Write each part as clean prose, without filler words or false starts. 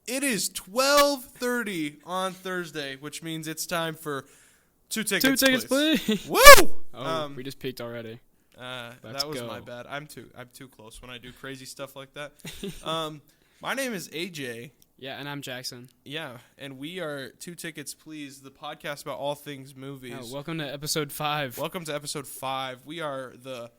It is 12:30 on Thursday, which means it's time for Two Tickets, please. Woo! Oh, we just peaked already. That was my bad. I'm too close when I do crazy stuff like that. My name is AJ. Yeah, and I'm Jackson. Yeah, and we are Two Tickets, Please, the podcast about all things movies. Oh, welcome to episode 5. Welcome to episode 5. We are the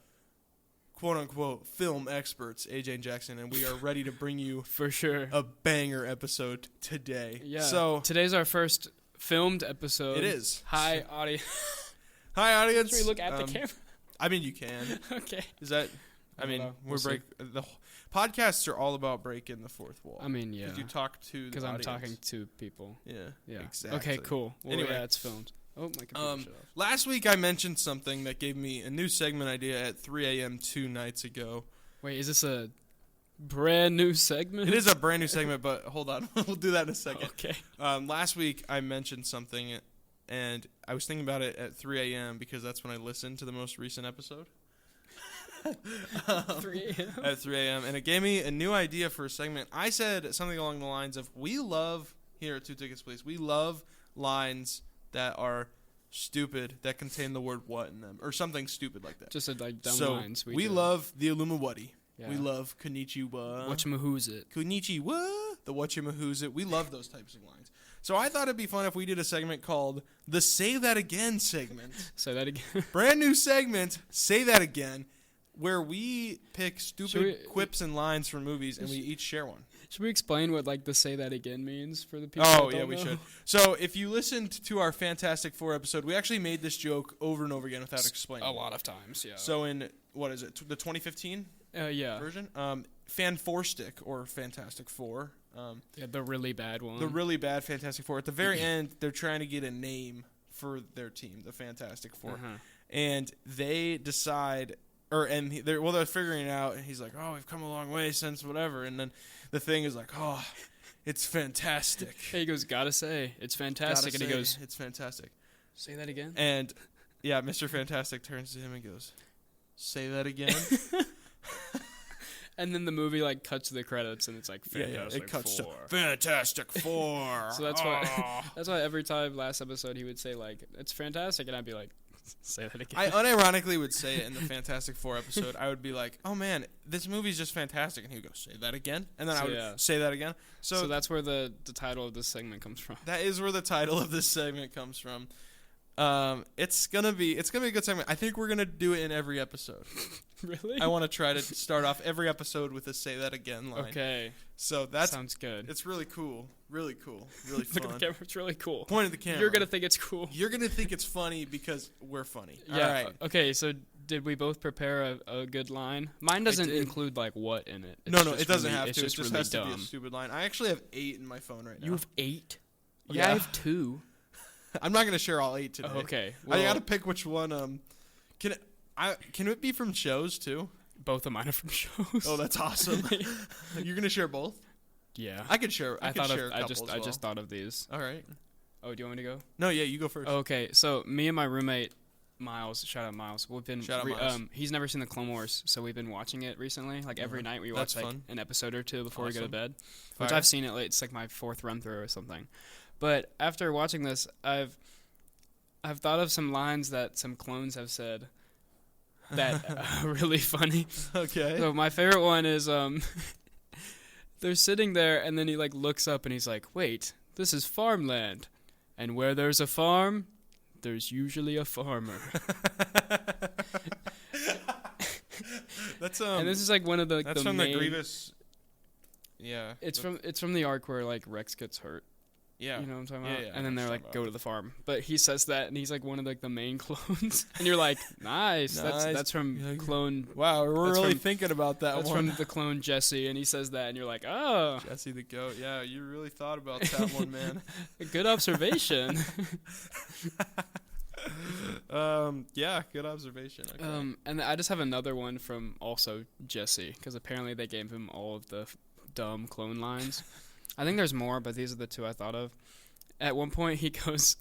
quote-unquote film experts, AJ and Jackson, and we are ready to bring you for sure a banger episode today. Yeah. So today's our first filmed episode. It is. Hi, audience. Hi, audience. Should we look at the camera? I mean, you can. Okay. Is that? I mean, the podcasts are all about breaking the fourth wall. I mean, yeah. Because you talk to the Because I'm audience. talking to people. Yeah. Exactly. Okay, cool. Well, anyway, yeah, it's filmed. Oh, my computer shut off. Last week I mentioned something that gave me a new segment idea at 3 a.m. 2 nights ago. Wait, is this a brand new segment? It is a brand new segment, but hold on. We'll do that in a second. Okay. Last week I mentioned something, and I was thinking about it at 3 a.m. because that's when I listened to the most recent episode. 3 a.m. At 3 a.m. And it gave me a new idea for a segment. I said something along the lines of, we love, here at Two Tickets Please, we love lines that are stupid, that contain the word what in them, or something stupid like that. Just like dumb So lines. we love the Illuminati. Yeah. We love Konnichiwa. Whatchamahoo's it? Konnichiwa. The Whatchamahoo's it. We love those types of lines. So I thought it'd be fun if we did a segment called the Say That Again segment. Say that again. Brand new segment, Say That Again, where we pick stupid quips and lines from movies and we each share one. Should we explain what like the say that again means for the people? Oh, that yeah, don't we know? should. So if you listened to our Fantastic Four episode, we actually made this joke over and over again without explaining A it. lot of times, yeah. So in, what is it, the 2015 yeah. version? Fan Four Stick, or Fantastic Four. Yeah, the really bad one. The really bad Fantastic Four. At the very end, they're trying to get a name for their team, the Fantastic Four. Uh-huh. And they decide... they're figuring it out, and he's like, oh, we've come a long way since whatever, and then the thing is like, oh, it's fantastic. He goes, gotta say, it's fantastic, and he goes, it's fantastic. Say that again? And, yeah, Mr. Fantastic turns to him and goes, say that again? And then the movie, like, cuts to the credits, and it's like, Fantastic it cuts Four. to Fantastic Four. So that's why every time last episode he would say, like, it's fantastic, and I'd be like, say that again. I unironically would say it in the Fantastic Four episode. I would be like, oh, man, this movie's just fantastic. And he would go, say that again? And then I would say that again. So that's where the title of this segment comes from. That is where the title of this segment comes from. It's gonna be a good segment. I think we're gonna do it in every episode. Really? I want to try to start off every episode with a "say that again" line. Okay. So that sounds good. It's really cool, really fun. Look at the camera. It's really cool. Point at the camera. You're gonna think it's cool. You're gonna think it's funny because we're funny. Yeah. All right. Okay. So did we both prepare a good line? Mine doesn't include like what in it. No, it doesn't have to. It just really has dumb. to be a stupid line. I actually have 8 in my phone right now. You have 8? Yeah. I have 2. I'm not gonna share all 8 today. Oh, okay. Well, I gotta pick which one. Can it be from shows too? Both of mine are from shows. Oh, that's awesome. You're gonna share both? Yeah. I could share. I just thought of these. All right. Oh, do you want me to go? No, yeah, you go first. Okay, so me and my roommate Miles, shout out Miles. We've been Miles. He's never seen the Clone Wars, so we've been watching it recently. Like every night we watch like an episode or two before we go to bed. Which I've seen it late. It's like my 4th run through or something. But after watching this, I've thought of some lines that some clones have said that are really funny. Okay. So my favorite one is they're sitting there and then he like looks up and he's like, "Wait, this is farmland. And where there's a farm, there's usually a farmer." That's and this is like one of the that's the from main, the Grievous. Yeah. It's from the arc where like Rex gets hurt. Yeah. You know what I'm talking about? Yeah, and then they're like, go to the farm. But he says that, and he's like one of like the main clones. And you're like, nice. That's from clone. Wow, we're really thinking about that that's one. from the clone Jesse, and he says that, and you're like, oh. Jesse the goat. Yeah, you really thought about that one, man. Good observation. Yeah, good observation. Okay. And I just have another one from also Jesse, because apparently they gave him all of the dumb clone lines. I think there's more, but these are the 2 I thought of. At one point, he goes,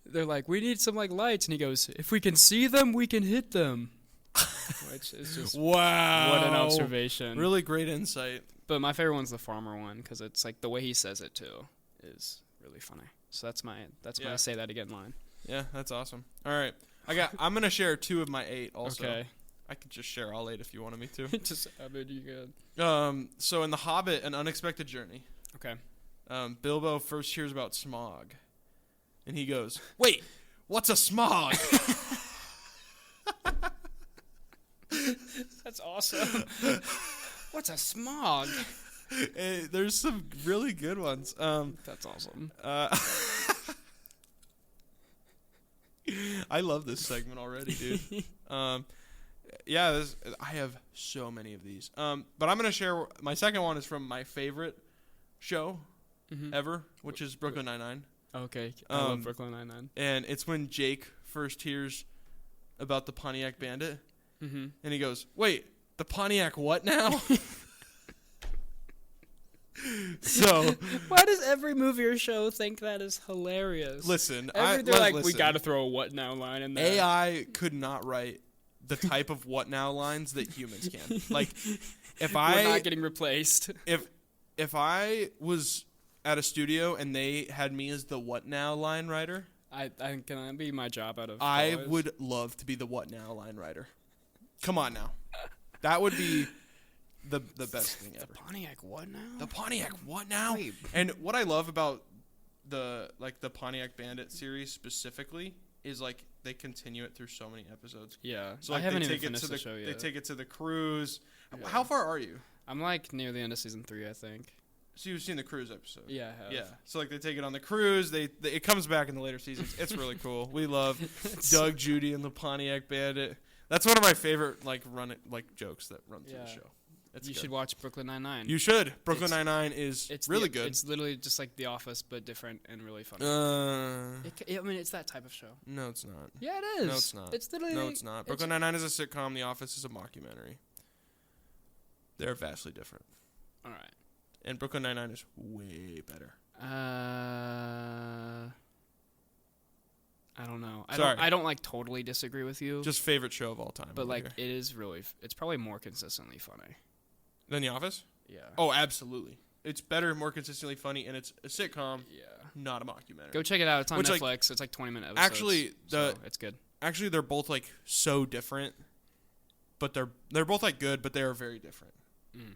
they're like, we need some like lights, and he goes, if we can see them, we can hit them. Which is just wow, what an observation. Really great insight. But my favorite one's the farmer one because it's like the way he says it too is really funny. So that's my say that again line. Yeah, that's awesome. All right, I'm gonna share 2 of my 8 also. Okay. I could just share all 8 if you wanted me to. You good. So in The Hobbit: An Unexpected Journey. Okay. Bilbo first hears about smog, and he goes, "Wait, what's a smog?" That's awesome. What's a smog? There's some really good ones. That's awesome. I love this segment already, dude. Yeah, I have so many of these. But I'm gonna share my second one is from my favorite show ever, which is Brooklyn Nine-Nine. Okay, I love Brooklyn Nine-Nine. And it's when Jake first hears about the Pontiac Bandit, and he goes, "Wait, the Pontiac what now?" So why does every movie or show think that is hilarious? Listen, we got to throw a what now line in there. AI could not write the type of what now lines that humans can. Like, if we're not getting replaced. If I was at a studio and they had me as the what now line writer, can that be my job out of I college? would love to be the what now line writer. Come on now, that would be the best thing ever. The Pontiac what now? The Pontiac what now? Wait. And what I love about the Pontiac Bandit series specifically is like they continue it through so many episodes. Yeah. So like, I haven't even finished the show yet. They take it to the cruise. Yeah. How far are you? I'm like near the end of season 3, I think. So you've seen the cruise episode? Yeah, I have. Yeah. So like they take it on the cruise. It comes back in the later seasons. It's really cool. We love Doug, Judy, and the Pontiac Bandit. That's one of my favorite jokes that run through the show. You should watch Brooklyn Nine-Nine. You should. Brooklyn Nine-Nine is really good. It's literally just like The Office, but different and really funny. I mean, it's that type of show. No, it's not. Yeah, it is. No, it's not. It's literally. No, it's not. Brooklyn Nine-Nine is a sitcom. The Office is a mockumentary. They're vastly different. All right. And Brooklyn Nine-Nine is way better. I don't know. Sorry. I don't like totally disagree with you. Just favorite show of all time. But like, it is really. It's probably more consistently funny. Than The Office? Yeah. Oh, absolutely. It's better, more consistently funny, and it's a sitcom. Yeah. Not a mockumentary. Go check it out. It's on Netflix. It's like 20-minute episodes. Actually, it's good. Actually, they're both like so different, but they're both like good, but they are very different.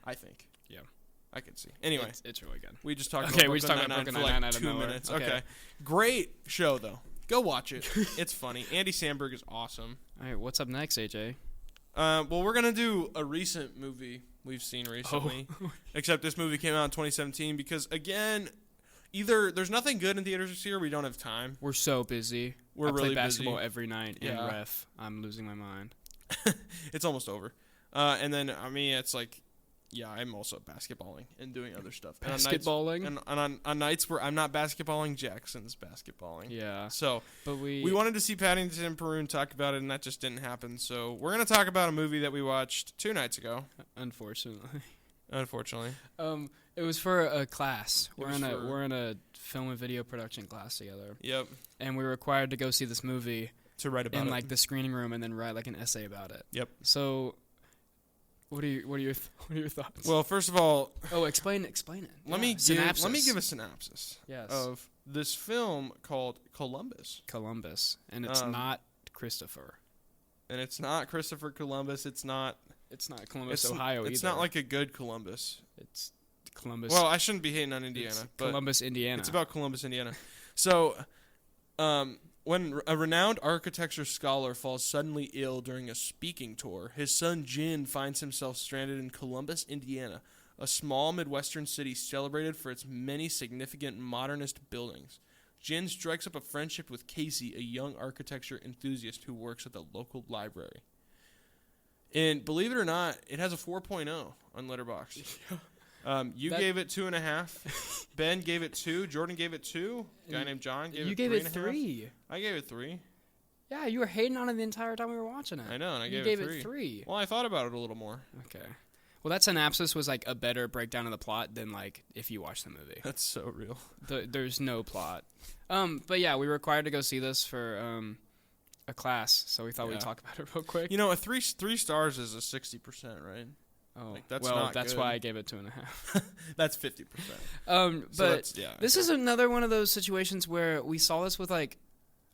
I think. Yeah. I can see. Anyway, it's really good. We just talked about Brooklyn Nine-Nine for like 2 minutes. Okay. Great show though. Go watch it. It's funny. Andy Samberg is awesome. All right, what's up next, AJ? Well, we're gonna do a recent movie we've seen recently. Except this movie came out in 2017 because again, either there's nothing good in theaters this year, or we don't have time. We're so busy. We're really play basketball busy. every night in ref. I'm losing my mind. It's almost over. And then I mean, it's like. Yeah, I'm also basketballing and doing other stuff. Basketballing? And on nights where I'm not basketballing, Jackson's basketballing. Yeah. So but we wanted to see Paddington and Perun talk about it, and that just didn't happen. So we're going to talk about a movie that we watched 2 nights ago. Unfortunately. It was for a class. We're in a film and video production class together. Yep. And we were required to go see this movie to write about it in like the screening room and then write like an essay about it. Yep. So What are your thoughts? Well, first of all, explain it. Let me give a synopsis. Yes. Of this film called Columbus. Columbus, and it's not Christopher. And it's not Christopher Columbus. It's not Columbus, Ohio. It's not like a good Columbus. It's Columbus. Well, I shouldn't be hating on Indiana, but Columbus, Indiana. It's about Columbus, Indiana. So, when a renowned architecture scholar falls suddenly ill during a speaking tour, his son Jin finds himself stranded in Columbus, Indiana, a small Midwestern city celebrated for its many significant modernist buildings. Jin strikes up a friendship with Casey, a young architecture enthusiast who works at the local library. And believe it or not, it has a 4.0 on Letterboxd. You gave it 2.5. Ben gave it 2. Jordan gave it 2. A guy named John gave it 3.5. You gave it 3. I gave it 3. Yeah, you were hating on it the entire time we were watching it. I know, and I gave it 3. Well, I thought about it a little more. Okay. Well, that synopsis was like a better breakdown of the plot than like if you watch the movie. That's so real. There's no plot. But yeah, we were required to go see this for a class, so we thought we'd talk about it real quick. You know, a 3 stars is a 60%, right? Oh, like, that's well, not that's good. why I gave it 2.5. That's 50%. But this is another one of those situations where we saw this with like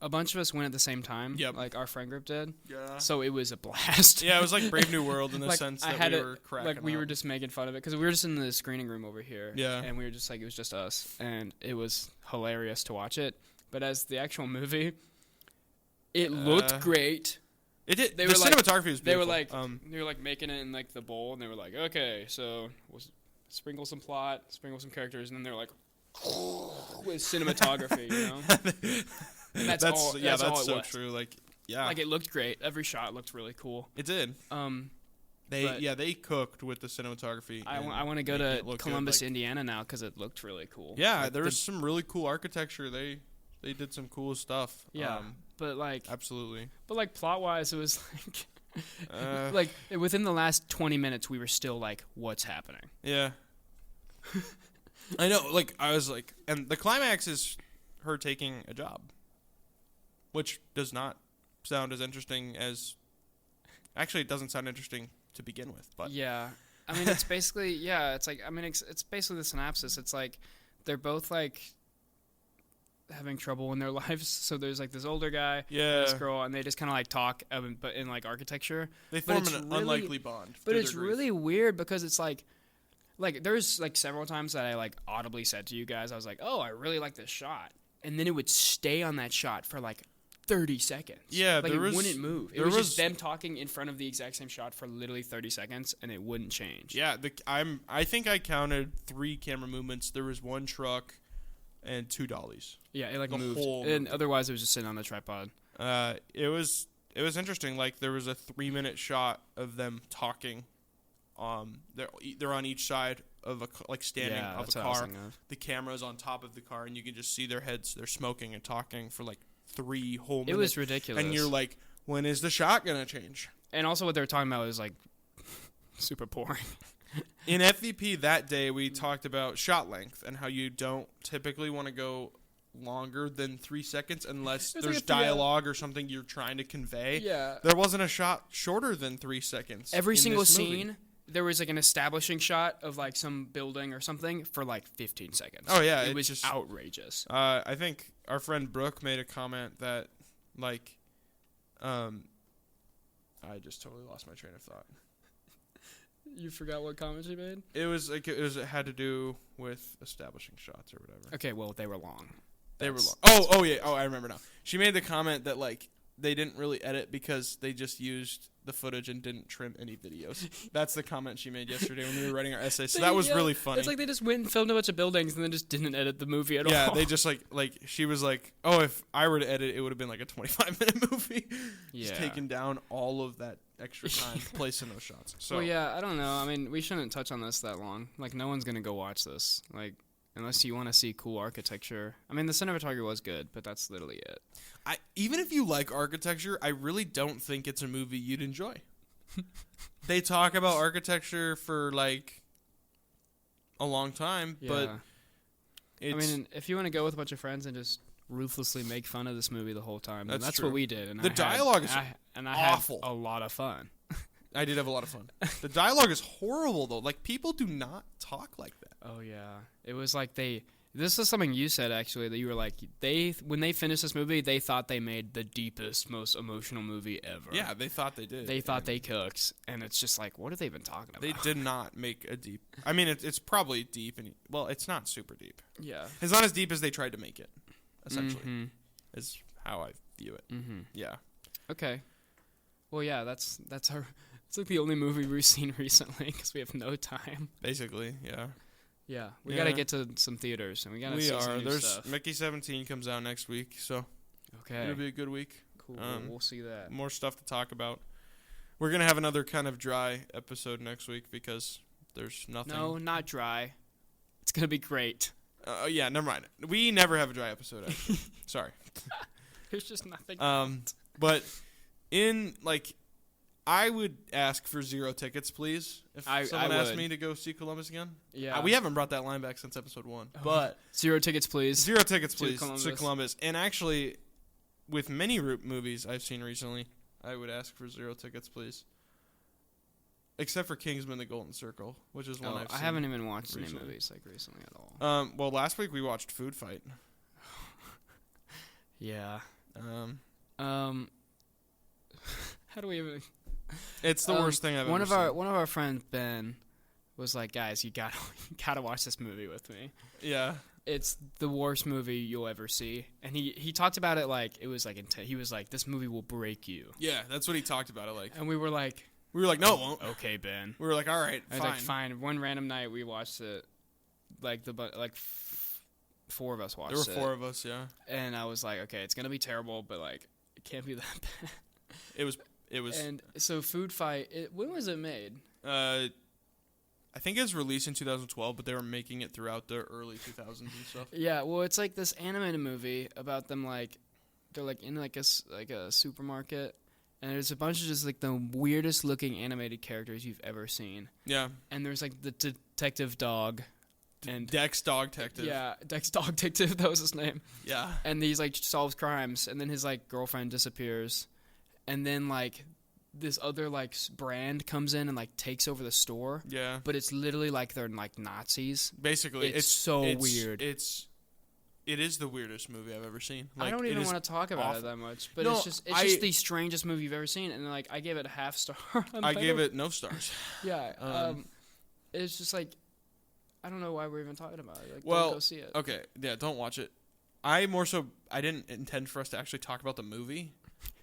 a bunch of us went at the same time. Yep. Like our friend group did. Yeah. So it was a blast. Yeah, it was like Brave New World in the like, sense that we were cracking like we up. were just making fun of it because we were just in the screening room over here. Yeah. And we were just like, it was just us, and it was hilarious to watch it. But as the actual movie, it looked great. It did. The cinematography was beautiful. They were like making it in like the bowl, and they were like, okay, so we'll sprinkle some plot, sprinkle some characters, and then they're like, with cinematography, you know. And that's all so true. Like, yeah, like it looked great. Every shot looked really cool. It did. They cooked with the cinematography. I want to go to Columbus, Indiana now because it looked really cool. Yeah, like there was some really cool architecture. They did some cool stuff. Yeah, but like absolutely. But like plot wise, it was like like within the last 20 minutes, we were still like, what's happening? Yeah. I know. Like I was like, and the climax is her taking a job, which does not sound as interesting as. Actually, it doesn't sound interesting to begin with, but yeah, I mean, it's basically it's like it's basically the synopsis. It's like they're both like having trouble in their lives. So there's like this older guy, and this girl, and they just kind of like talk, but in like architecture, they form an unlikely bond. But it's really weird because it's like there's like several times that I like audibly said to you guys, I was like, oh, I really like this shot, and then it would stay on that shot for like 30 seconds. Yeah, like it wouldn't move. It was just them talking in front of the exact same shot for literally 30 seconds, and it wouldn't change. Yeah, I think I counted 3 camera movements. There was 1 truck and 2 dollies. Yeah, it like moved, and otherwise it was just sitting on the tripod. It was interesting. Like there was a 3-minute shot of them talking. They're on each side of standing of a car. The camera's on top of the car, and you can just see their heads. They're smoking and talking for like 3 whole minutes. It was ridiculous. And you're like, when is the shot gonna change? And also what they were talking about was like super boring. In FVP that day, we talked about shot length and how you don't typically want to go longer than 3 seconds unless there's dialogue or something you're trying to convey. Yeah. There wasn't a shot shorter than 3 seconds. Every single scene, there was like an establishing shot of like some building or something for like 15 seconds. Oh yeah, it was just outrageous. I think our friend Brooke made a comment that like, I just totally lost my train of thought. You forgot what comment she made? It had to do with establishing shots or whatever. Okay, well they were long. They were long. Oh yeah. Oh, I remember now. She made the comment that like they didn't really edit because they just used the footage and didn't trim any videos. That's the comment she made yesterday when we were writing our essay. So that was really funny. It's like they just went and filmed a bunch of buildings and then just didn't edit the movie at all. Yeah, they just like she was like, oh, if I were to edit, it would have been like a 25-minute movie. Just taking down all of that extra time to place in those shots. So well, yeah, I don't know. I mean, we shouldn't touch on this that long. Like, no one's gonna go watch this. Like, unless you want to see cool architecture. I mean, the cinematography was good, but that's literally it. Even if you like architecture, I really don't think it's a movie you'd enjoy. They talk about architecture for like a long time, but I mean, if you want to go with a bunch of friends and just ruthlessly make fun of this movie the whole time, then that's what we did. And the dialogue is awful. I had a lot of fun. I did have a lot of fun. The dialogue is horrible though. Like people do not talk like that. Oh yeah, it was like this is something you said actually, that you were like when they finished this movie, they thought they made the deepest, most emotional movie ever. Yeah, they thought they did. They thought they cooked, and it's just like, what are they even talking about? They did not make a deep. I mean, it's probably deep, and well, it's not super deep. Yeah, it's not as deep as they tried to make it. Essentially, is how I view it. Mm-hmm. Yeah. Okay. Well, yeah, that's our. It's like the only movie we've seen recently because we have no time. Basically, yeah. Yeah, we gotta get to some theaters, and we gotta see some new stuff. Mickey 17 comes out next week, so it'll be a good week. Cool. We'll see that. More stuff to talk about. We're gonna have another kind of dry episode next week because there's nothing. No, not dry. It's gonna be great. Yeah, never mind. We never have a dry episode. Actually. Sorry. There's just nothing. But in like. I would ask for 0 tickets, please. If someone asked me to go see Columbus again. Yeah. We haven't brought that line back since episode 1. But 0 tickets, please. 0 tickets, please, to Columbus. And actually, with many movies I've seen recently, I would ask for 0 tickets, please. except for Kingsman: The Golden Circle, which is one I've seen. I haven't even watched any movies recently at all. Well, last week we watched Food Fight. Yeah. How do we even? It's the worst thing I've ever seen. One of our friends, Ben, was like, "Guys, you gotta watch this movie with me." Yeah. It's the worst movie you'll ever see, and he talked about it like it was like he was like, "This movie will break you." Yeah, that's what he talked about it like. And we were like, "No, it won't." Okay, Ben. We were like, "All right, fine." I was like, "Fine." One random night we watched it, four of us watched it. There were 4 of us, yeah. And I was like, "Okay, it's gonna be terrible, but like it can't be that bad." It was. And so Food Fight. When was it made? I think it was released in 2012, but they were making it throughout the early 2000s and stuff. Yeah, well, it's like this animated movie about them they're like in like a supermarket, and there's a bunch of just like the weirdest looking animated characters you've ever seen. Yeah. And there's like the detective dog, and Dex Dog Detective. Yeah, Dex Dog Detective. That was his name. Yeah. And he's like solves crimes, and then his like girlfriend disappears, and then like this other like brand comes in and like takes over the store. Yeah. But it's literally like they're like Nazis. Basically, it's so weird. It is the weirdest movie I've ever seen. Like, I don't even want to talk about it that much, but it's just the strangest movie you've ever seen, and like I gave it a half star. I gave it no stars. Yeah. It's just like I don't know why we're even talking about it. Like, well, don't go see it. Okay, yeah, don't watch it. I didn't intend for us to actually talk about the movie.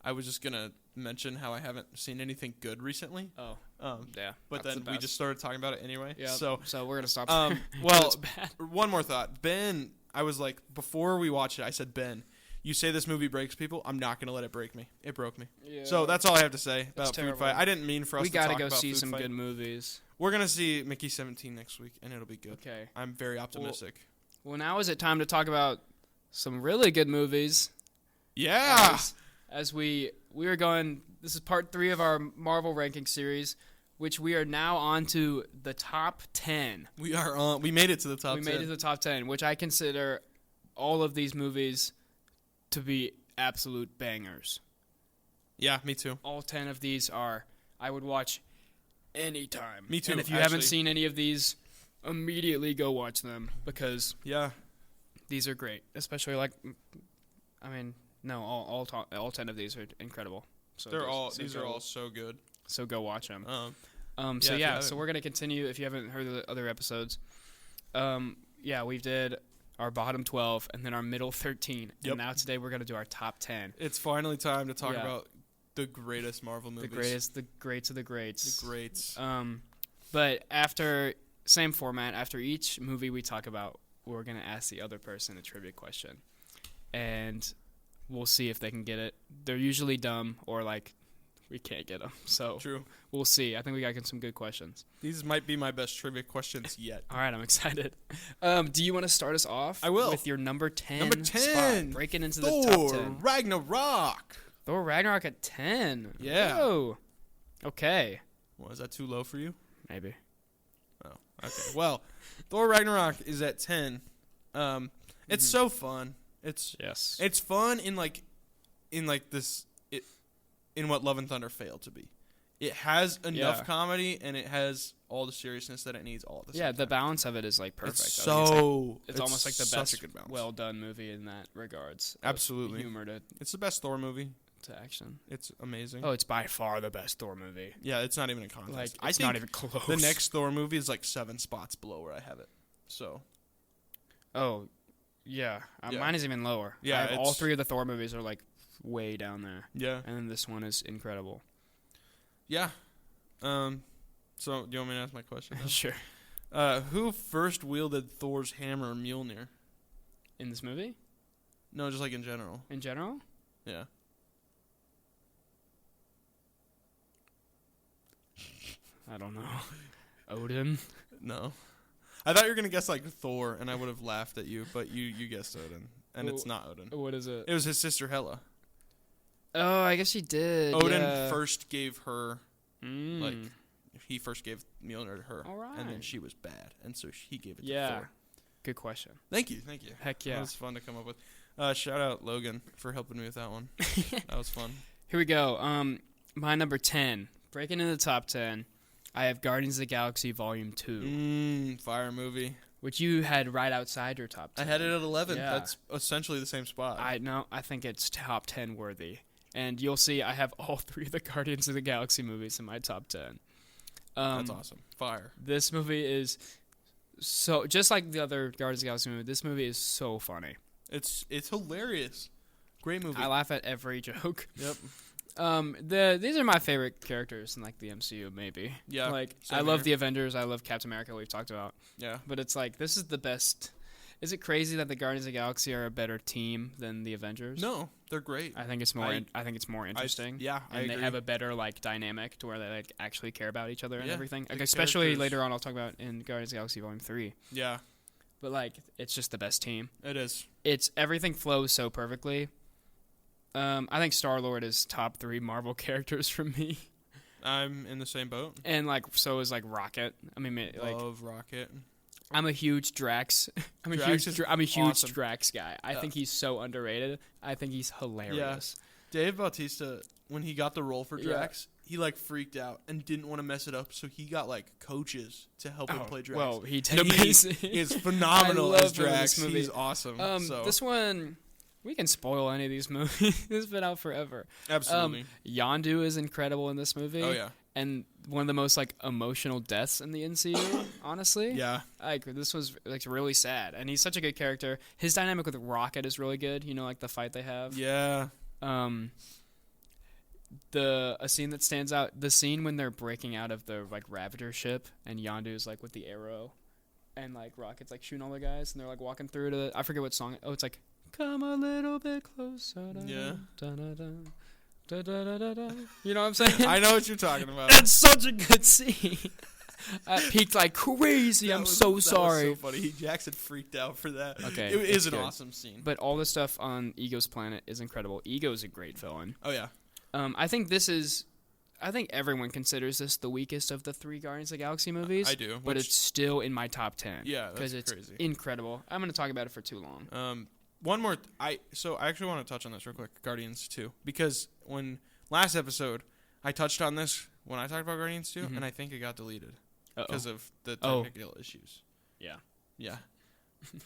I was just gonna mention how I haven't seen anything good recently. Oh, yeah. But then we just started talking about it anyway. Yeah. So we're gonna stop. Well, one more thought. Ben, I was like, before we watched it, I said, Ben, you say this movie breaks people. I'm not gonna let it break me. It broke me. Yeah. So that's all I have to say about Food Fight. I didn't mean for us to talk about Food Fight. We gotta go see some good movies. We're gonna see Mickey 17 next week, and it'll be good. Okay. I'm very optimistic. Well, now is it time to talk about some really good movies? Yeah. As we are going, this is part 3 of our Marvel ranking series, which we are now on to the top 10. We made it to the top 10. We made it to the top 10, which I consider all of these movies to be absolute bangers. Yeah, me too. All 10 of these I would watch anytime. Me too. And if you haven't seen any of these, immediately go watch them because these are great. Especially all 10 of these are incredible. So these are all so good. So go watch them. So we're gonna continue. If you haven't heard the other episodes, we did our bottom 12 and then our middle 13. Yep. And now today we're gonna do our top 10. It's finally time to talk about the greatest Marvel movies. The greats of the greats. The greats. But same format. After each movie we talk about, we're gonna ask the other person a trivia question, and we'll see if they can get it. They're usually dumb or like we can't get them. So true. We'll see. I think we got some good questions. These might be my best trivia questions yet. All right, I'm excited. Do you want to start us off? I will. With your number 10. Number 10. Spot, breaking into the top 10. Thor Ragnarok. Thor Ragnarok at 10. Yeah. Whoa. Okay. Well, is that too low for you? Maybe. Oh, okay. Well, Thor Ragnarok is at 10. It's so fun. It's fun in what Love and Thunder failed to be. It has enough comedy and it has all the seriousness that it needs all at the same time. The balance of it is like perfect. It's almost like the best good balance. Well done movie in that regards. Absolutely. Humor to it's the best Thor movie. To action. It's amazing. Oh, it's by far the best Thor movie. Yeah, it's not even a contest. It's not even close. The next Thor movie is like 7 spots below where I have it. So. Oh, yeah. Mine is even lower. Yeah, all 3 of the Thor movies are like way down there. Yeah. And then this one is incredible. Yeah. So, do you want me to ask my question? Sure. Who first wielded Thor's hammer Mjolnir? In this movie? No, just like in general. In general? Yeah. I don't know. Odin? No. I thought you were going to guess like Thor, and I would have laughed at you, but you guessed Odin. And it's not Odin. What is it? It was his sister Hela. Oh, I guess he did. Odin first gave her, he first gave Mjolnir to her. All right. And then she was bad, and so he gave it to Thor. Good question. Thank you. Heck yeah. That was fun to come up with. Shout out Logan for helping me with that one. That was fun. Here we go. My number 10. Breaking into the top 10. I have Guardians of the Galaxy Volume 2. Fire movie. Which you had right outside your top 10. I had it at 11. Yeah. That's essentially the same spot. I think it's top 10 worthy. And you'll see I have all 3 of the Guardians of the Galaxy movies in my top 10. That's awesome. Fire. This movie is so, just like the other Guardians of the Galaxy movie, this movie is so funny. It's hilarious. Great movie. I laugh at every joke. Yep. These are my favorite characters in like the MCU, maybe. Yeah. Like I love the Avengers. I love Captain America. We've talked about. Yeah. But it's like this is the best. Is it crazy that the Guardians of the Galaxy are a better team than the Avengers? No, they're great. I think it's more. I think it's more interesting. I agree. They have a better like dynamic to where they like actually care about each other and everything. Like, especially later on, I'll talk about in Guardians of the Galaxy Volume 3. Yeah. But like, it's just the best team. It is. It's everything flows so perfectly. I think Star-Lord is top 3 Marvel characters for me. I'm in the same boat. And like, so is like Rocket. I mean, like, love Rocket. I'm a huge Drax. I'm a huge Drax guy. I think he's so underrated. I think he's hilarious. Yeah. Dave Bautista, when he got the role for Drax, he like freaked out and didn't want to mess it up, so he got like coaches to help him play Drax. Well, he did amazing. He is phenomenal as Drax. He's awesome. This one, we can spoil any of these movies. It's been out forever. Absolutely. Yondu is incredible in this movie. Oh yeah. And one of the most like emotional deaths in the MCU, honestly. Yeah. Like this was like really sad, and he's such a good character. His dynamic with Rocket is really good. You know, like the fight they have. Yeah. A scene that stands out, the scene when they're breaking out of the like Ravager ship, and Yondu's like with the arrow, and like Rocket's like shooting all the guys, and they're like walking through to I forget what song. Oh, it's like "Come a little bit closer." Yeah. Da, da, da, da, da. You know what I'm saying? I know what you're talking about. It's such a good scene. I peaked like crazy. I'm so sorry. That was so funny. Jackson freaked out for that. Okay, it is an awesome scene. But all the stuff on Ego's planet is incredible. Ego's a great villain. Oh yeah. I think everyone considers this the weakest of the 3 Guardians of the Galaxy movies. I do, but it's still in my top 10. Yeah, that's because it's crazy. Incredible. I'm going to talk about it for too long. One more. I actually want to touch on this real quick. Guardians 2, because when last episode I touched on this when I talked about Guardians 2, and I think it got deleted because of the technical issues. Yeah. Yeah.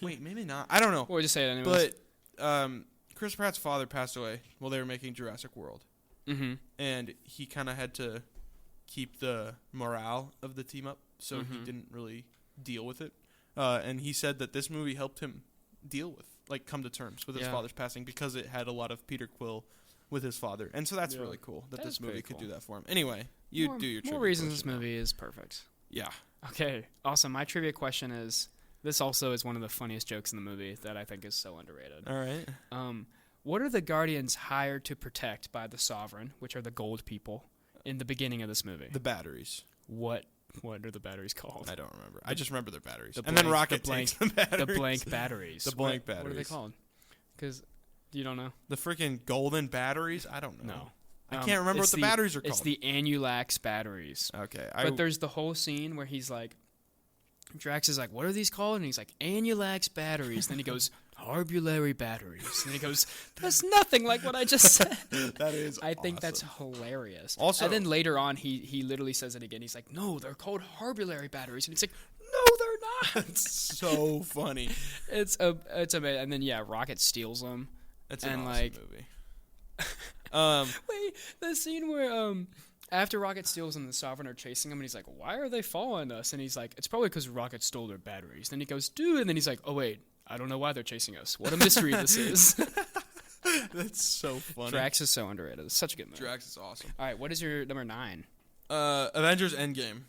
Wait, maybe not. I don't know. We'll just say it anyways. But Chris Pratt's father passed away while they were making Jurassic World. Mm-hmm. And he kind of had to keep the morale of the team up, so he didn't really deal with it. And he said that this movie helped him come to terms with his father's passing, because it had a lot of Peter Quill with his father. And so that's really cool that this movie could do that for him. Anyway, do your trivia. More reasons this movie is perfect. Yeah. Okay, awesome. My trivia question is, this also is one of the funniest jokes in the movie that I think is so underrated. All right. What are the Guardians hired to protect by the Sovereign, which are the gold people, in the beginning of this movie? The batteries. What are the batteries called? I don't remember. I just remember their batteries. And then Rocket takes the batteries. The blank batteries. The blank batteries. What are they called? Because you don't know? The freaking golden batteries? I don't know. No. I can't remember what the batteries are called. It's the Annulax batteries. Okay. But there's the whole scene where he's like, Drax is like, what are these called? And he's like, Annulax batteries. Then he goes, Harbulary batteries. And he goes, that's nothing like what I just said. That is I think awesome. That's hilarious. Also, and then later on, he literally says it again. He's like, no, they're called Harbulary batteries. And he's like, no, they're not. It's so funny. It's amazing. And then, Rocket steals them. It's an awesome movie. Wait, the scene where after Rocket steals them, the Sovereign are chasing him, and he's like, why are they following us? And he's like, it's probably because Rocket stole their batteries. Then he goes, dude, and then he's like, oh wait, I don't know why they're chasing us. What a mystery this is. That's so funny. Drax is so underrated. It's such a good movie. Drax is awesome. All right, what is your number 9? Avengers Endgame.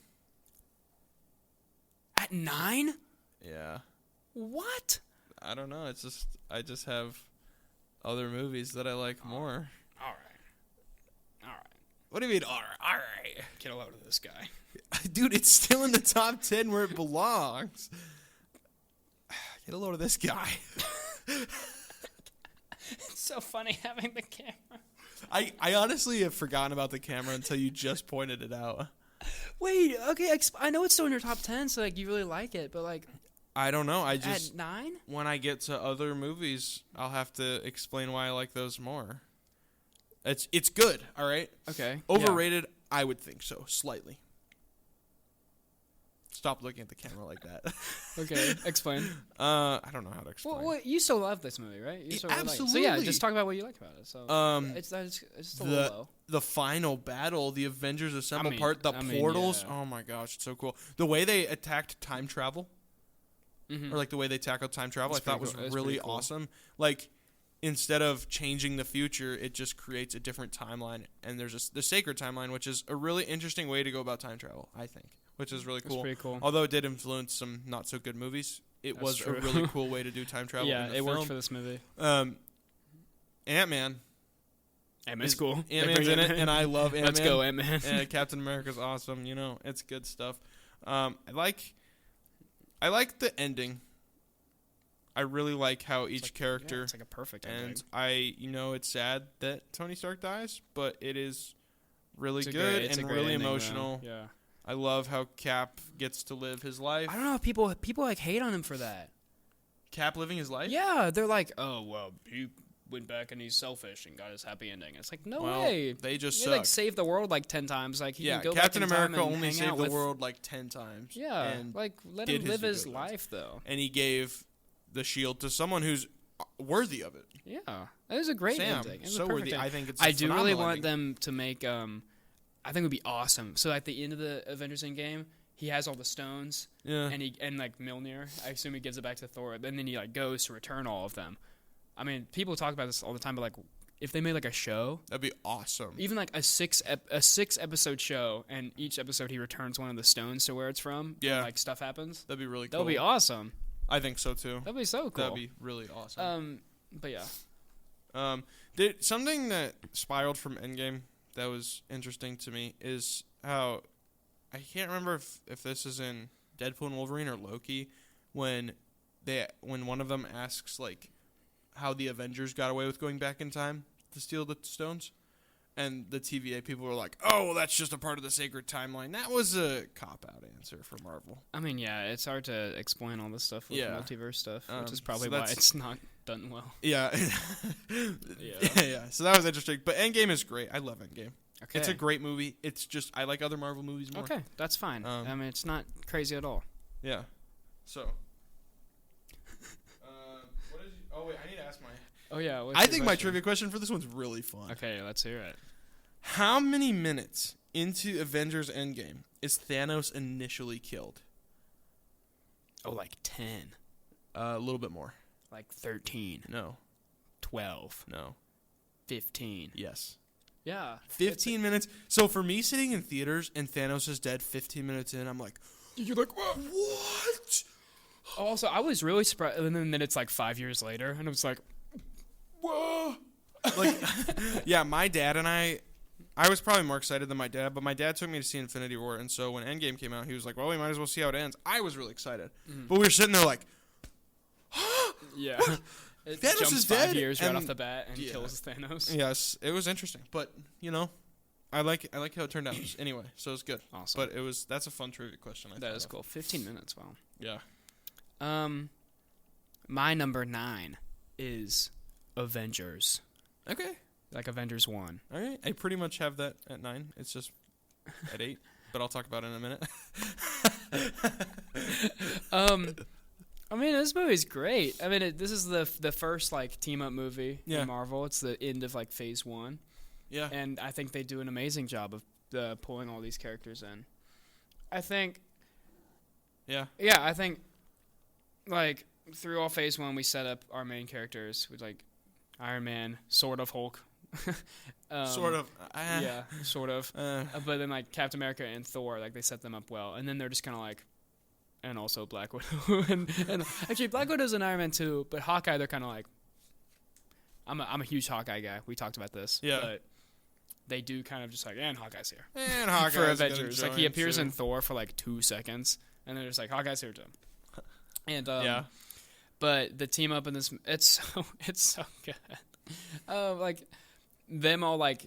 At 9? Yeah. What? I don't know. It's just I just have other movies that I like more. All right. What do you mean, all right? Get a load of this guy. Dude, it's still in the top 10 where it belongs. Get a load of this guy. It's so funny having the camera. I honestly have forgotten about the camera until you just pointed it out. Wait, okay, I know it's still in your top 10, so like you really like it, but like I don't know. I just at 9? When I get to other movies, I'll have to explain why I like those more. It's good, all right? Okay. Overrated, I would think so, slightly. Stop looking at the camera like that. Okay, explain. I don't know how to explain. Well, you still love this movie, right? You still absolutely. So yeah, just talk about what you like about it. So it's just a little low. The final battle, the Avengers assemble part, the portals. Yeah. Oh my gosh, it's so cool. The way they attacked time travel, or like the way they tackled time travel, I thought was really awesome. Like, instead of changing the future, it just creates a different timeline, and there's the sacred timeline, which is a really interesting way to go about time travel, I think, which is really cool. That's pretty cool. Although it did influence some not so good movies, it was a really cool way to do time travel. Yeah, it worked for this movie. Ant-Man. Ant-Man's cool. Ant-Man's in it, and I love Ant-Man. Let's go, Ant-Man. And Captain America's awesome. You know, it's good stuff. I like the ending. I really like how each character. Yeah, it's like a perfect ending. And it's sad that Tony Stark dies, but it is really good and really emotional. Though. Yeah. I love how Cap gets to live his life. I don't know. People like hate on him for that. Cap living his life? Yeah, they're like, oh well, he went back and he's selfish and got his happy ending. It's like, no way. They just he suck. like saved the world like 10 times. Like he can go Captain back in America time and only hang saved out the with... world like 10 times. Yeah, and like let him live his life though. And he gave the shield to someone who's worthy of it. Yeah, it was a great ending. It was so worthy. I think it's. I do really want them to make. I think it would be awesome. So at the end of the Avengers Endgame, he has all the stones. Yeah. And like Mjolnir, I assume he gives it back to Thor. And then he like goes to return all of them. I mean, people talk about this all the time, but like, if they made like a show, that'd be awesome. Even like a six episode show, and each episode he returns one of the stones to where it's from. Yeah. And, like stuff happens. That'd be really cool. That'd be awesome. I think so too. That'd be so cool. That'd be really awesome. But yeah. Something that spiraled from Endgame that was interesting to me is how I can't remember if this is in Deadpool and Wolverine or Loki when one of them asks like how the Avengers got away with going back in time to steal the stones, and the TVA people were like, "Oh, well, that's just a part of the sacred timeline." That was a cop-out answer for Marvel. I mean, yeah, it's hard to explain all this stuff with multiverse stuff, which is probably why it's not done well. Yeah. Yeah. So that was interesting. But Endgame is great. I love Endgame. Okay. It's a great movie. It's just I like other Marvel movies more. Okay, that's fine. I mean, it's not crazy at all. Yeah. So. Oh wait, I need to ask my. Oh yeah. I think my trivia question for this one's really fun. Okay, let's hear it. How many minutes into Avengers Endgame is Thanos initially killed? Oh, like 10. A little bit more. Like 13. No. 12. No. 15. Yes. Yeah. 15 minutes. So for me sitting in theaters and Thanos is dead 15 minutes in, I'm like, you're like, what? Also, I was really surprised. And then it's like 5 years later, and I was like, whoa. Like, yeah, my dad and I was probably more excited than my dad, but my dad took me to see Infinity War, and so when Endgame came out, he was like, well, we might as well see how it ends. I was really excited. Mm-hmm. But we were sitting there like, yeah. It Thanos jumps is 5 dead years right off the bat and kills Thanos. Yes, it was interesting, but I like how it turned out. Anyway, so it's good. Awesome. But that's a fun trivia question. That is cool. 15 minutes. Wow. Yeah. My number 9 is Avengers. Okay. Like Avengers 1. All right. I pretty much have that at 9. It's just at 8, but I'll talk about it in a minute. I mean, this movie's great. I mean, this is the first like team up movie in Marvel. It's the end of like Phase 1. Yeah. And I think they do an amazing job of pulling all these characters in. I think. Yeah. Yeah, I think like through all Phase 1, we set up our main characters with like Iron Man, sort of Hulk. Sort of. Yeah, sort of. But then like Captain America and Thor, like they set them up well, and then they're just kind of like. And also Black Widow, and actually Black Widow's an Iron Man too, but Hawkeye they're kind of like. I'm a huge Hawkeye guy. We talked about this. Yeah. But they do kind of just like, and Hawkeye's here. And Hawkeye's for Avengers, like he appears in Thor for like 2 seconds, and they're just like Hawkeye's here too. And yeah. But the team up in this, it's so good. Like them all like.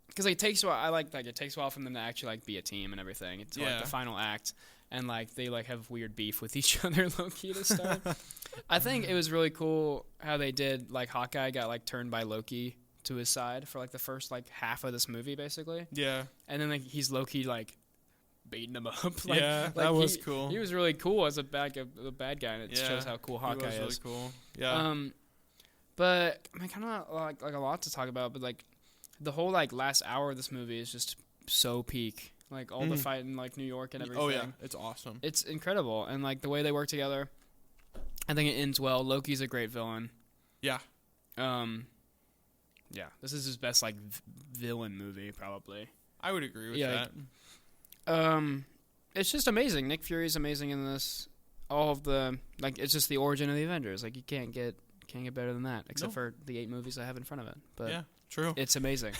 Because it takes a while. I like it takes a while for them to actually like be a team and everything. It's like the final act, and like they like have weird beef with each other, Loki to start. I think it was really cool how they did. Like Hawkeye got like turned by Loki to his side for like the first like half of this movie, basically. Yeah. And then like he's Loki like beating him up. That was cool. He was really cool as a bad guy, and it shows how cool Hawkeye is. Really cool. Yeah. But I mean, kind of like a lot to talk about. But like the whole like last hour of this movie is just so peak. Like all the fight in like New York and everything. Oh yeah, it's awesome. It's incredible, and like the way they work together. I think it ends well. Loki's a great villain. Yeah. Yeah, this is his best like villain movie probably. I would agree with that. It's just amazing. Nick Fury's amazing in this. All of the like, it's just the origin of the Avengers. Like you can't get better than that, except for the 8 movies I have in front of it. But yeah, true. It's amazing.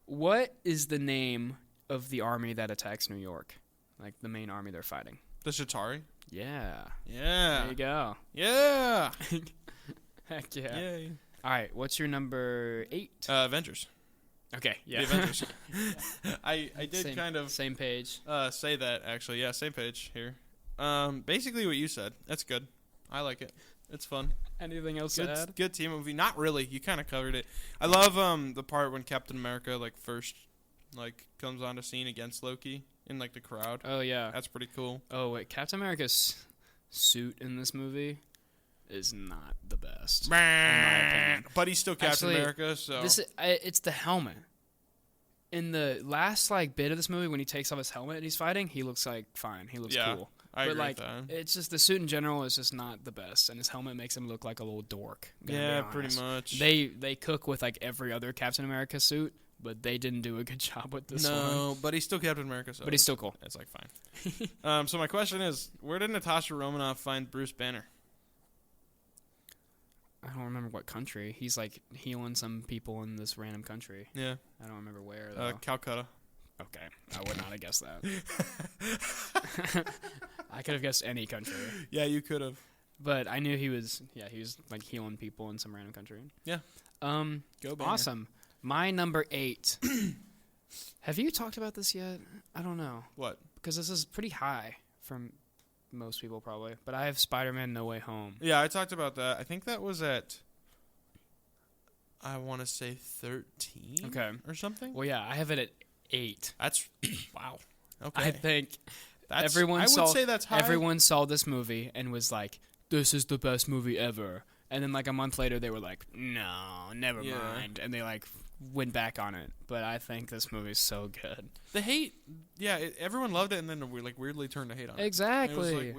What is the name of the army that attacks New York? Like the main army they're fighting. The Chitauri. Yeah. Yeah. There you go. Yeah. Heck yeah. Yay. All right. What's your number 8? Avengers. Okay. Yeah. The Avengers. I did kind of same page. Say that actually. Yeah, same page here. Basically what you said. That's good. I like it. It's fun. Anything else to add? Good team movie. Not really. You kind of covered it. I love the part when Captain America like first like comes on the scene against Loki in like the crowd. Oh yeah, that's pretty cool. Oh wait, Captain America's suit in this movie is not the best. But he's still Captain America, so it's the helmet. In the last like bit of this movie when he takes off his helmet and he's fighting, he looks like fine. He looks cool. I agree like, with that. It's just the suit in general is just not the best, and his helmet makes him look like a little dork. Yeah, pretty much. They cook with like every other Captain America suit, but they didn't do a good job with this one. No, but he's still Captain America, so but he's still cool. It's like fine. So my question is, where did Natasha Romanoff find Bruce Banner? I don't remember what country. He's like healing some people in this random country. Yeah. I don't remember where though. Calcutta. Okay, I would not have guessed that. I could have guessed any country. Yeah, you could have. But I knew he was like healing people in some random country. Yeah. Go Banner. Awesome. My number 8. Have you talked about this yet? I don't know. What? Because this is pretty high from most people probably. But I have Spider-Man No Way Home. Yeah, I talked about that. I think that was at, I want to say 13 or something. Well, yeah, I have it at 8. That's wow. Okay. I think I would say that's high. Everyone saw this movie and was like, "This is the best movie ever." And then like a month later, they were like, "No, never mind," and they like went back on it. But I think this movie is so good. The hate, everyone loved it, and then we like weirdly turned to hate on it. Exactly. It was like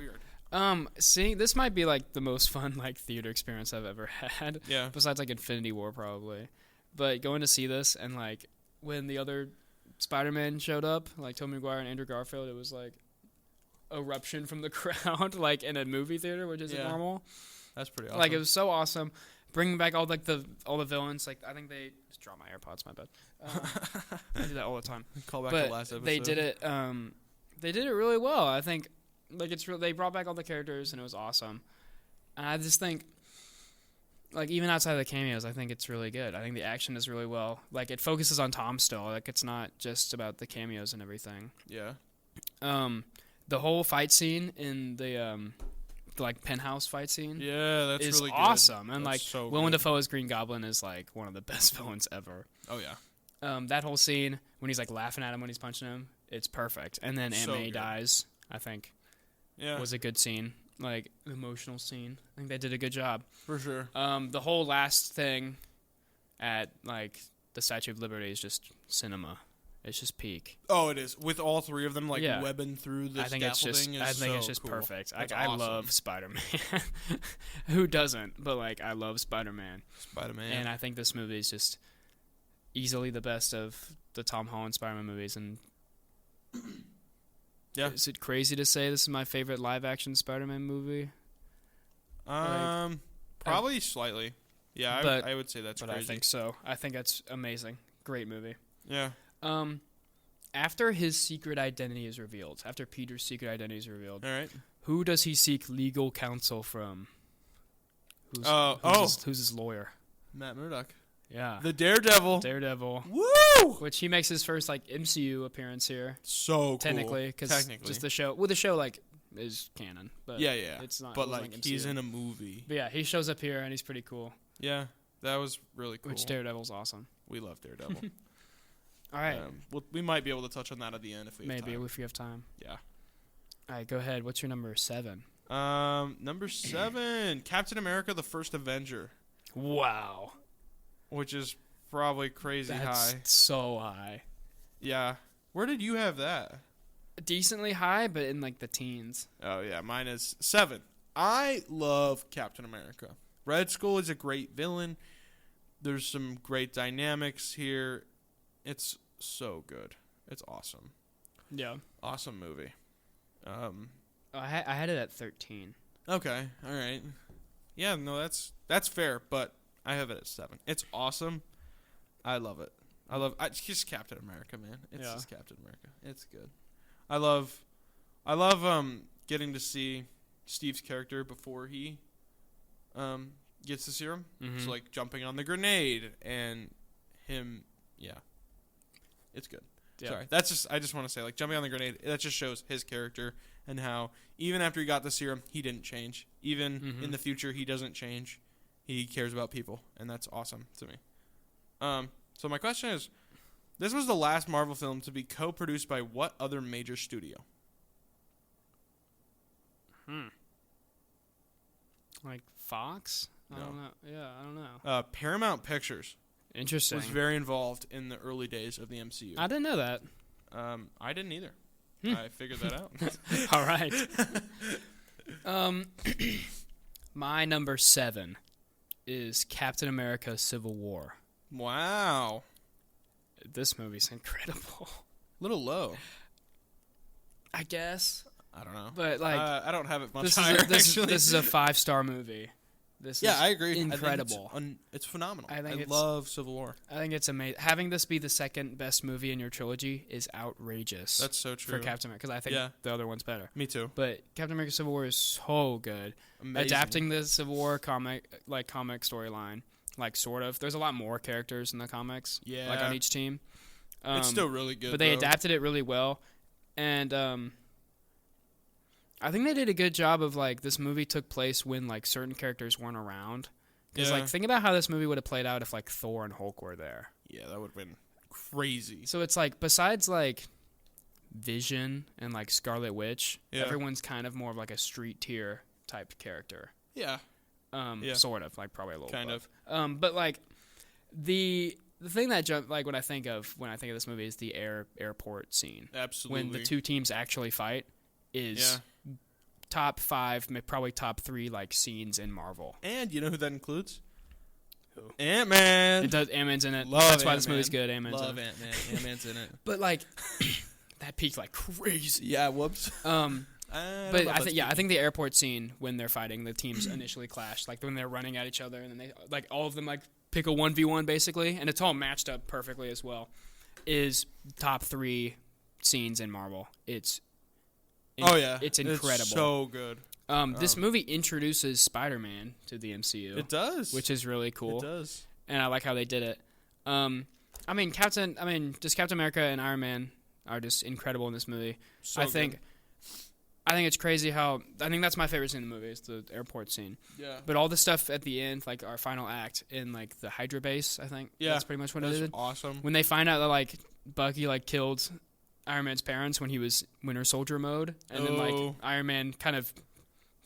weird. Seeing this might be like the most fun like theater experience I've ever had. Yeah. Besides like Infinity War probably, but going to see this and like when the other Spider-Man showed up, like Tobey Maguire and Andrew Garfield, it was like eruption from the crowd, like in a movie theater, which isn't normal. That's pretty awesome. Like it was so awesome, bringing back all like all the villains. Like I think they just draw my AirPods. My bad. I do that all the time. Call back to last episode. They did it. They did it really well. I think like they brought back all the characters and it was awesome. And I just think. Like, even outside of the cameos, I think it's really good. I think the action is really well. Like, it focuses on Tom still. Like, it's not just about the cameos and everything. Yeah. The whole fight scene in the like, penthouse fight scene that's is really awesome. good. And, that's like, so Willem Dafoe as Green Goblin is, like, one of the best villains ever. Oh, yeah. That whole scene, when he's, like, laughing at him when he's punching him, it's perfect. And then Aunt May dies, I think, was a good scene. Like, emotional scene. I think they did a good job. For sure. The whole last thing at, like, the Statue of Liberty is just cinema. It's just peak. Oh, it is. With all 3 of them, like, webbing through the scaffolding it's just cool. Perfect. That's I awesome. love Spider-Man. Who doesn't? But, like, I love Spider-Man. Spider-Man. And I think this movie is just easily the best of the Tom Holland Spider-Man movies. And yeah. Is it crazy to say this is my favorite live-action Spider-Man movie? Probably slightly. Yeah, I would say that's crazy. I think so. I think that's amazing. Great movie. Yeah. After his secret identity is revealed, after Peter's secret identity is revealed, all right, who does he seek legal counsel from? Who's his lawyer? Matt Murdock. Yeah. The Daredevil. Woo! Which he makes his first like MCU appearance here. So cool. Technically, because just the show. Well, the show like is canon, but it's not. But like he's in a movie. But yeah, he shows up here and he's pretty cool. Yeah, that was really cool. Which Daredevil's awesome. We love Daredevil. All right. We might be able to touch on that at the end if we have time. If we have time. Yeah. All right, go ahead. What's your number 7? Number 7, Captain America: The First Avenger. Wow. Which is probably crazy high. That's so high. Yeah. Where did you have that? Decently high, but in like the teens. Oh yeah, mine is 7. I love Captain America. Red Skull is a great villain. There's some great dynamics here. It's so good. It's awesome. Yeah. Awesome movie. I had it at 13. Okay. All right. Yeah, no, that's fair, but I have it at 7. It's awesome. I love it. It's just Captain America, man. It's just Captain America. It's good. I love getting to see Steve's character before he gets the serum. Mm-hmm. So like jumping on the grenade and him, yeah. It's good. Yep. Sorry. I just want to say, like, jumping on the grenade, that just shows his character and how even after he got the serum, he didn't change. Even in the future, he doesn't change. He cares about people, and that's awesome to me. So my question is, this was the last Marvel film to be co-produced by what other major studio? Like Fox? No. I don't know. Yeah, I don't know. Paramount Pictures. Interesting. Was very involved in the early days of the MCU. I didn't know that. I didn't either. I figured that out. All right. My number 7 is Captain America: Civil War. Wow. This movie's incredible. A little low. I guess. I don't know. But like, I don't have it much this higher. This is a 5-star movie. I agree. Incredible. It's phenomenal. I love Civil War. I think it's amazing. Having this be the second best movie in your trilogy is outrageous. That's so true. For Captain America, because I think the other one's better. Me too. But Captain America: Civil War is so good. Amazing. Adapting the Civil War comic storyline, like sort of. There's a lot more characters in the comics. Yeah. Like on each team. It's still really good. But they adapted it really well, and I think they did a good job of like this movie took place when like certain characters weren't around. Because like think about how this movie would have played out if like Thor and Hulk were there. Yeah, that would have been crazy. So it's like besides like Vision and like Scarlet Witch, everyone's kind of more of like a street tier type character. Yeah. Sort of, like probably a little kind above. But like the thing that when I think of this movie is the airport scene. Absolutely. When the two teams actually fight is top 5, probably top 3 like scenes in Marvel. And you know who that includes? Who? Ant-Man. It does. Ant-Man's in it. Love That's why Ant-Man. this movie's good. Ant-Man's Love in it. Ant-Man. Ant-Man's in it. But like that peaked like crazy. Yeah, whoops. But I think the airport scene when they're fighting, the teams initially clash, like when they're running at each other, and then they like all of them like pick a 1v1 basically, and it's all matched up perfectly as well. Is top 3 scenes in Marvel. It's it's incredible. It's so good. This movie introduces Spider-Man to the MCU. It does, which is really cool. It does, and I like how they did it. Captain America and Iron Man are just incredible in this movie. So I think it's crazy how I think that's my favorite scene in the movie is the airport scene. Yeah. But all the stuff at the end, like our final act in like the Hydra base, I think that's pretty much what it is. Awesome. When they find out that like Bucky like killed Iron Man's parents when he was Winter Soldier mode, and then like Iron Man kind of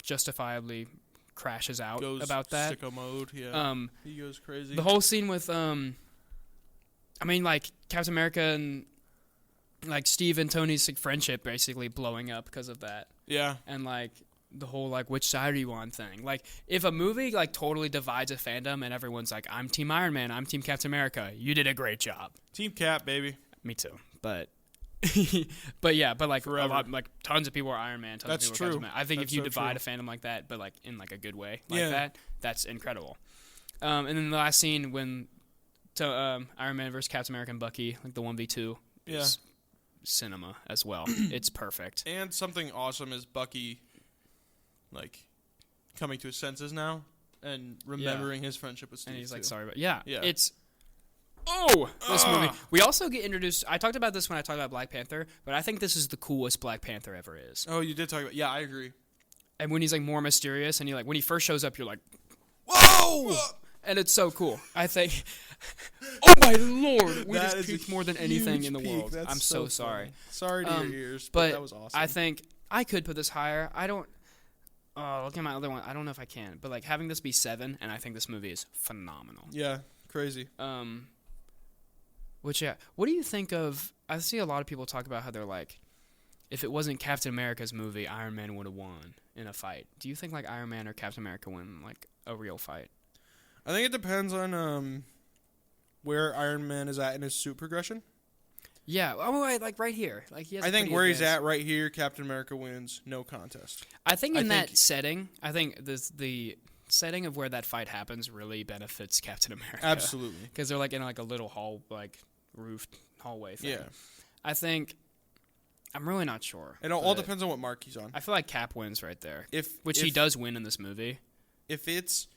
justifiably crashes out about that. Sicko mode, yeah. He goes crazy. The whole scene with like Captain America and like Steve and Tony's like, friendship basically blowing up because of that. Yeah. And like the whole like which side are you on thing. Like if a movie like totally divides a fandom and everyone's like I'm Team Iron Man, I'm Team Captain America, you did a great job. Team Cap, baby. Me too. But like forever. A lot, like tons of people are Iron Man. Tons of people are Captain America. I think if you divide a fandom like that, but like in like a good way, like that's incredible. And then the last scene when Iron Man versus Captain America and Bucky, like the 1v2, is cinema as well. It's perfect. And something awesome is Bucky, like coming to his senses now and remembering his friendship with Steve. And he's like, sorry, but it's. This movie. We also get introduced. I talked about this when I talked about Black Panther, but I think this is the coolest Black Panther ever is. Oh, you did talk about. Yeah, I agree. And when he's like more mysterious, and he like when he first shows up, you're like, whoa! And it's so cool. I think. Oh my lord! We just peaked more than anything in the world. I'm so sorry. Sorry to your ears, but that was awesome. I think I could put this higher. I don't. Oh, look at my other one. I don't know if I can, but like having this be 7, and I think this movie is phenomenal. Yeah, crazy. What do you think of? I see a lot of people talk about how they're like, if it wasn't Captain America's movie, Iron Man would have won in a fight. Do you think like Iron Man or Captain America win like a real fight? I think it depends on where Iron Man is at in his suit progression. Yeah, like right here. Like he has. I think where he's at right here, Captain America wins, no contest. I think in that setting, I think the setting of where that fight happens really benefits Captain America. Absolutely, because they're like in like a little roofed hallway thing. Yeah, I think. I'm really not sure. It all depends on what mark he's on. I feel like Cap wins right there, which he does win in this movie. If it's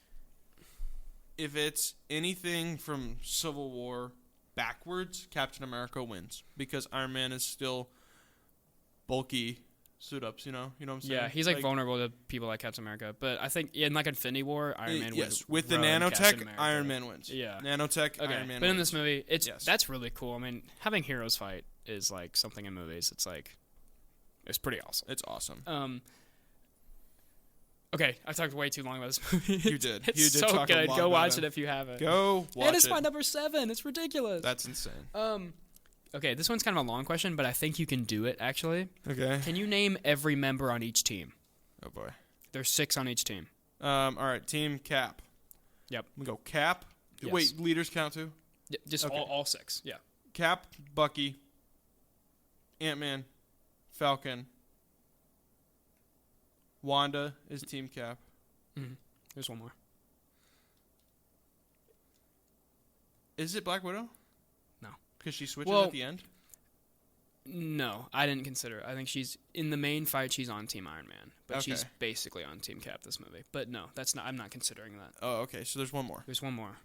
anything from Civil War backwards, Captain America wins because Iron Man is still bulky suit-ups, you know what I'm saying? Yeah, he's like vulnerable to people like Captain America, but I think in like Infinity War, Iron Man wins. Yes, with the nanotech, Iron Man wins. Yeah. Nanotech, okay. Iron Man but wins. In this movie, that's really cool. I mean, having heroes fight is like something in movies. It's pretty awesome. It's awesome. Okay, I talked way too long about this movie. You did. It's you did so talk good. A lot Go about watch it if you haven't. Go watch it. And it's my number 7. It's ridiculous. That's insane. Okay, this one's kind of a long question, but I think you can do it, actually. Okay. Can you name every member on each team? Oh, boy. There's 6 on each team. All right, Team Cap. Yep. We go Cap. Yes. Wait, leaders count too? Yeah, just okay. all 6, yeah. Cap, Bucky, Ant-Man, Falcon, Wanda is Team Cap. Mm-hmm. There's one more. Is it Black Widow? No. Because she switches at the end? No, I didn't consider it. I think she's in the main fight. She's on Team Iron Man, but she's basically on Team Cap this movie. But no, that's not. I'm not considering that. Oh, okay. So there's one more. There's one more.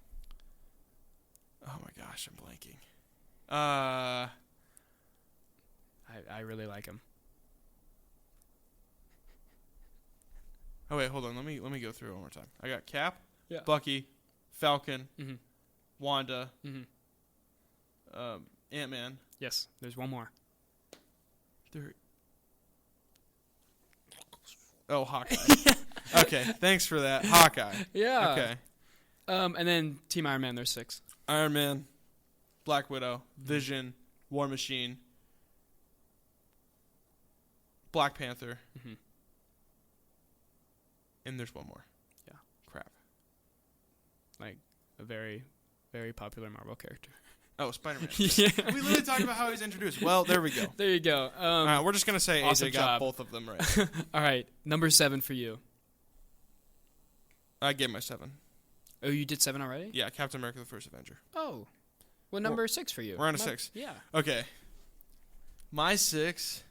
Oh my gosh, I'm blanking. I really like him. Oh wait, hold on. Let me go through it one more time. I got Cap, yeah. Bucky, Falcon, mm-hmm. Wanda, mm-hmm. Ant-Man. Yes, there's one more. Oh, Hawkeye. Okay, thanks for that. Hawkeye. Yeah. Okay. And then Team Iron Man, there's 6. Iron Man, Black Widow, Vision, War Machine, Black Panther, and there's one more. Yeah. Crap. Like a very, very popular Marvel character. Oh, Spider-Man. Yeah. We literally talked about how he's introduced. Well, there we go. There you go. All right, we're just going to say awesome AJ got both of them right. All right, number 7 for you. I gave my 7. Oh, you did 7 already? Yeah, Captain America: The First Avenger. Oh. Well, number 6 for you. We're on a 6. Yeah. Okay. My 6.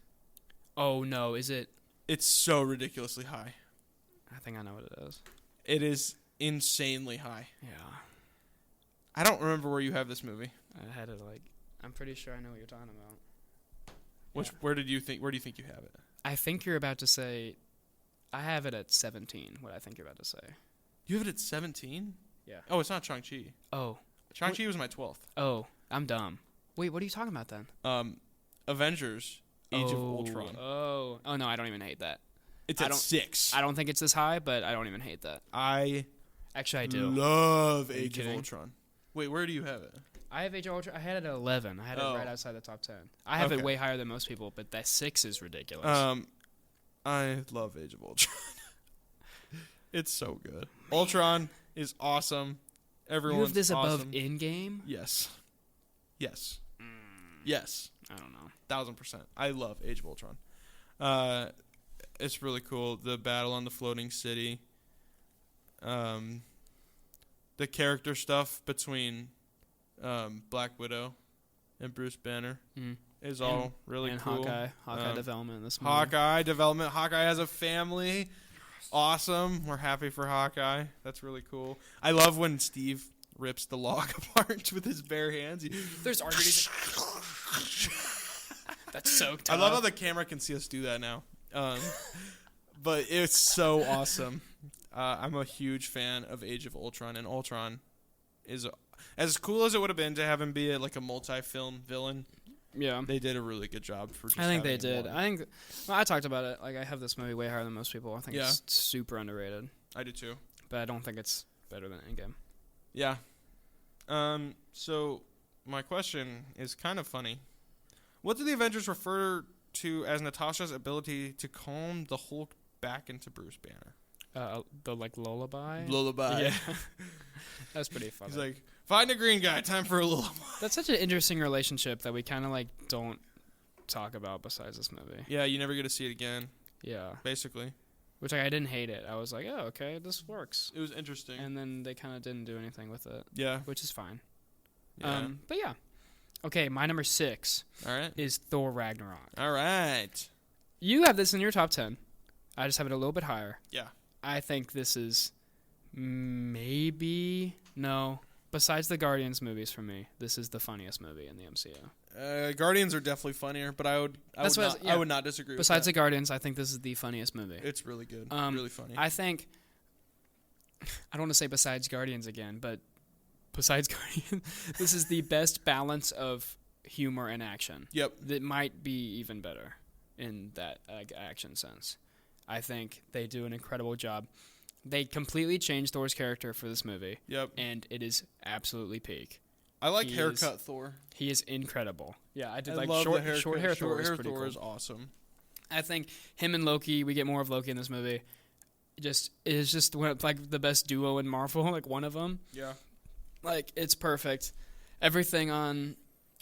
Oh, no. Is it? It's so ridiculously high. I think I know what it is. It is insanely high. Yeah. I don't remember where you have this movie. I had it I'm pretty sure I know what you're talking about. Where do you think you have it? I think you're about to say, I have it at 17, what I think you're about to say. You have it at 17? Yeah. Oh, it's not Shang-Chi. Oh. Shang-Chi was my 12th. Oh, I'm dumb. Wait, what are you talking about then? Avengers, Age of Ultron. Oh, no, I don't even hate that. It's at 6. I don't think it's this high, but I don't even hate that. Actually, I do. Love Age of Ultron. Wait, where do you have it? I have Age of Ultron. I had it at 11. I had it right outside the top 10. I have it way higher than most people, but that 6 is ridiculous. I love Age of Ultron. It's so good. Ultron is awesome. Everyone's You have this awesome. above Endgame? Yes. Yes. Yes. I don't know. 1000%. I love Age of Ultron. It's really cool. The battle on the floating city. The character stuff between Black Widow and Bruce Banner is all really cool. And Hawkeye development in this movie. Hawkeye development. Hawkeye has a family. Awesome. We're happy for Hawkeye. That's really cool. I love when Steve rips the log apart with his bare hands. There's arguments. That's so tough. I love how the camera can see us do that now. But it's so awesome. I'm a huge fan of Age of Ultron, and Ultron is as cool as it would have been to have him be like a multi-film villain. Yeah, they did a really good job for. Just I think they did. one. I think. Well, I talked about it. Like I have this movie way higher than most people. I think it's super underrated. I do too, but I don't think it's better than Endgame. Yeah. So my question is kind of funny. What do the Avengers refer to as Natasha's ability to calm the Hulk back into Bruce Banner? The lullaby. Lullaby. Yeah. That's pretty funny. He's like, find a green guy. Time for a lullaby. That's such an interesting relationship that we kind of don't talk about besides this movie. Yeah, you never get to see it again. Yeah. Basically. Which I didn't hate it. I was like, oh, okay, this works. It was interesting. And then they kind of didn't do anything with it. Yeah. Which is fine. Yeah. But yeah. Okay, my number 6 is Thor Ragnarok. All right. You have this in your top 10. I just have it a little bit higher. Yeah. I think this is besides the Guardians movies for me, this is the funniest movie in the MCU. Guardians are definitely funnier, but I would not disagree Besides with that. the Guardians, I think this is the funniest movie. It's really good. Really funny. I think, I don't want to say besides Guardians again, but besides Guardians, this is the best balance of humor and action. Yep. That might be even better in that action sense. I think they do an incredible job. They completely changed Thor's character for this movie. Yep. And it is absolutely peak. I like haircut Thor. He is incredible. Yeah, I did short hair Thor is pretty Thor cool. is awesome. I think him and Loki, we get more of Loki in this movie. Is just like the best duo in Marvel, like one of them. Yeah. Like it's perfect. Everything on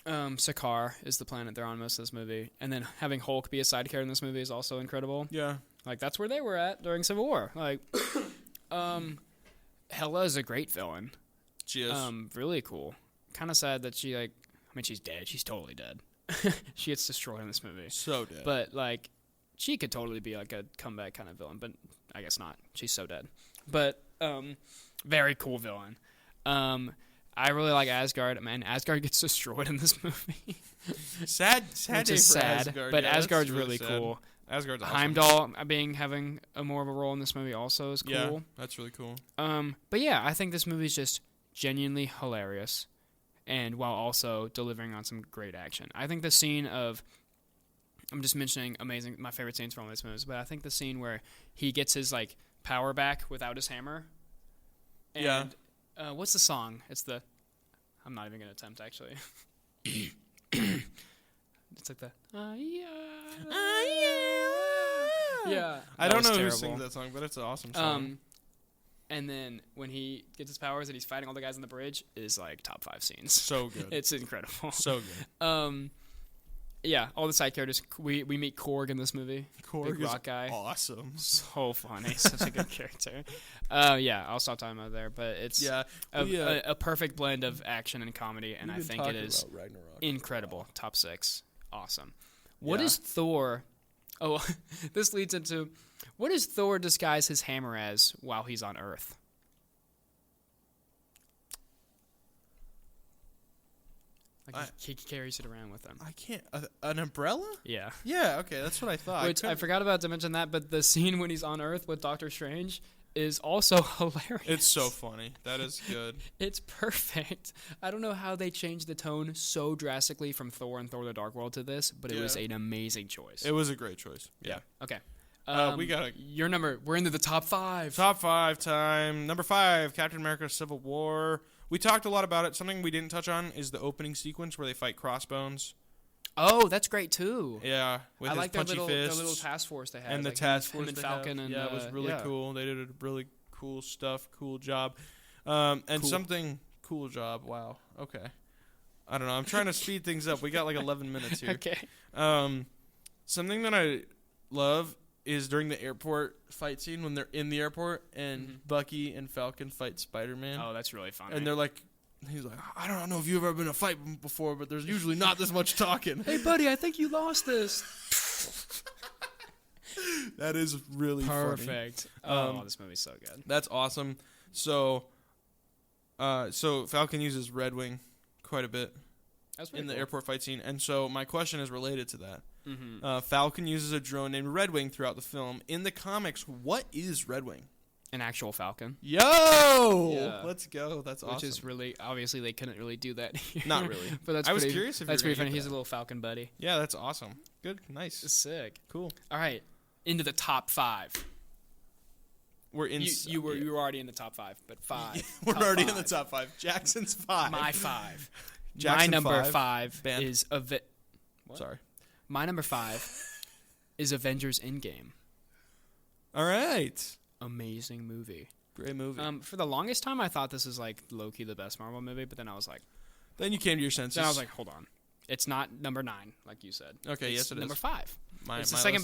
Sakaar is the planet they're on most of this movie, and then having Hulk be a side character in this movie is also incredible. Yeah. Like that's where they were at during Civil War. Like, Hela is a great villain. She is. Really cool. Kind of sad that she's dead. She's totally dead. She gets destroyed in this movie. So dead. But like, she could totally be like a comeback kind of villain, but I guess not. She's so dead. But very cool villain. I really like Asgard. Man, Asgard gets destroyed in this movie. sad which is sad. Asgard. But yeah, Asgard's really cool. Asgard's awesome. Heimdall having a more of a role in this movie also is cool. Yeah, that's really cool. But yeah, I think this movie is just genuinely hilarious, and while also delivering on some great action. I think the scene of, I'm just mentioning my favorite scenes from all these movies, but I think the scene where he gets his like power back without his hammer. And, what's the song? I'm not even gonna attempt actually. It's like the yeah. I don't know who sings that song, but it's an awesome song. And then when he gets his powers and he's fighting all the guys on the bridge is like top 5 scenes. So good. It's incredible. So good. Yeah, all the side characters. We meet Korg in this movie. Korg Big rock guy. Awesome. So funny. Such a good character. Yeah, I'll stop talking about there. But it's a perfect blend of action and comedy, and I think it is incredible. Top 6. Awesome. What is Thor? Oh, this leads into, what does Thor disguise his hammer as while he's on Earth? Like he carries it around with him. I can't. An umbrella? Yeah. Yeah. Okay, that's what I thought. Which I forgot about to mention that, but the scene when he's on Earth with Doctor Strange is also hilarious. It's so funny. That is good. It's perfect. I don't know how they changed the tone so drastically from Thor and Thor: The Dark World to this, but it was an amazing choice. It was a great choice. Yeah. Okay. We got your number. We're into the top 5. Top 5 time. Number 5, Captain America: Civil War. We talked a lot about it. Something we didn't touch on is the opening sequence where they fight Crossbones. Oh, that's great too. Yeah, with I his like punchy their fists little task force they had, and the like task force and Falcon, and it was really cool. They did really cool stuff. Cool job, something cool job. Wow. Okay. I don't know. I'm trying to speed things up. We got like 11 minutes here. Okay. Something that I love is during the airport fight scene when they're in the airport and Bucky and Falcon fight Spider-Man. Oh, that's really funny. And they're like, he's like, I don't know if you've ever been in a fight before, but there's usually not this much talking. Hey, buddy, I think you lost this. That is really perfect. Funny. This movie's so good. That's awesome. So Falcon uses Red Wing quite a bit in the airport fight scene, and so my question is related to that. Falcon uses a drone named Red Wing throughout the film. In the comics, what is Red Wing? an actual Falcon. Yo! Yeah. Let's go. That's awesome. Which is really, obviously, they couldn't really do that here. Not really. But I was curious if that's pretty funny. That. He's a little Falcon buddy. Yeah, that's awesome. Good. Nice. Sick. Cool. All right. Into the top 5. We're in. You were already in the top 5, but 5. We're already in the top 5. Jackson's 5. My 5. Jackson my number 5 Band. is Sorry. My number 5 is Avengers Endgame. All right. Amazing movie. Great movie. For the longest time, I thought this was like low-key the best Marvel movie, but then I was like... Then you came to your senses. Then I was like, hold on. It's not number 9, like you said. Okay, it's yes, it number is. 5. It's the second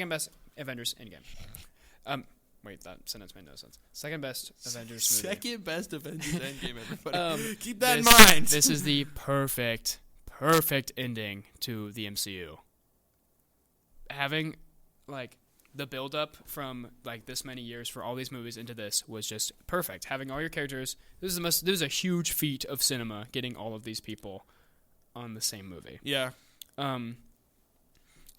best Avengers Endgame. Wait, that sentence made no sense. Second best Avengers movie. Second best Avengers Endgame, everybody. Keep that in mind. This is the perfect ending to the MCU. Having, like, the build-up from, like, this many years for all these movies into this was just perfect. Having all your characters, this is a huge feat of cinema, getting all of these people on the same movie. Yeah. I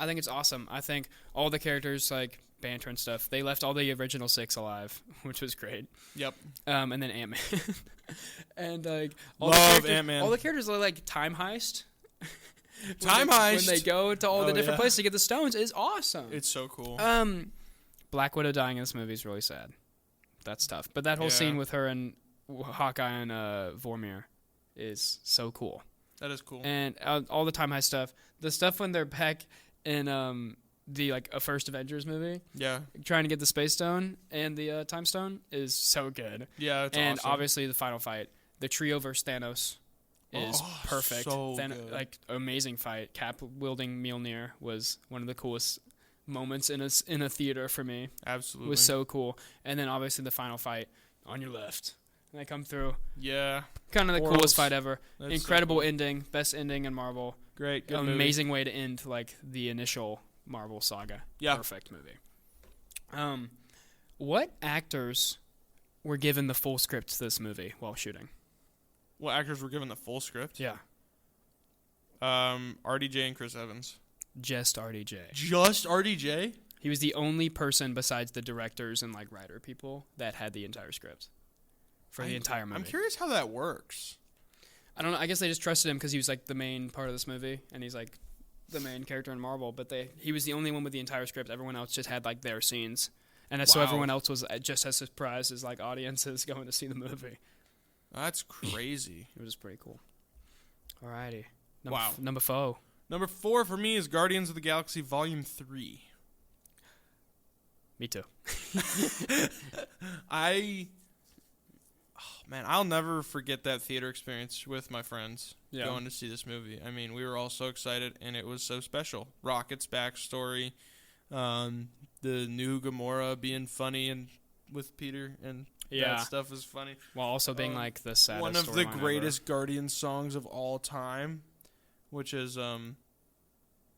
think it's awesome. I think all the characters, like, banter and stuff, they left all the original 6 alive, which was great. Yep. And then Ant-Man. And, like, love Ant-Man. All the characters are, like, time heist. Heist. When they go to all the different places to get the stones is awesome. It's so cool. Black Widow dying in this movie is really sad. That's tough. But that whole scene with her and Hawkeye and Vormir is so cool. That is cool. And all the time heist stuff. The stuff when they're back in the a first Avengers movie. Yeah. Trying to get the Space Stone and the Time Stone is so good. Yeah, it's and awesome. Obviously the final fight, the trio versus Thanos is perfect. So good. Like amazing fight. Cap wielding Mjolnir was one of the coolest moments in a theater for me. Absolutely. It was so cool. And then obviously the final fight on your left. And they come through. Yeah. Kind of the coolest fight ever. That's incredible so cool. ending. Best ending in Marvel. Great. Good amazing way to end like the initial Marvel saga. Yeah. Perfect movie. What actors were given the full script to this movie while shooting? What actors were given the full script? Yeah. RDJ and Chris Evans. Just RDJ. Just RDJ? He was the only person besides the directors and like writer people that had the entire script for the entire movie. I'm curious how that works. I don't know. I guess they just trusted him because he was like the main part of this movie and he's like the main character in Marvel. But he was the only one with the entire script. Everyone else just had like their scenes, and so everyone else was just as surprised as like audiences going to see the movie. That's crazy. It was pretty cool. Alrighty. Number 4. Number 4 for me is Guardians of the Galaxy Volume 3. Me too. I'll never forget that theater experience with my friends going to see this movie. I mean, we were all so excited, and it was so special. Rocket's backstory, the new Gamora being funny and with Peter, and that stuff is funny. While also being like the saddest one of the greatest Guardians songs of all time, which is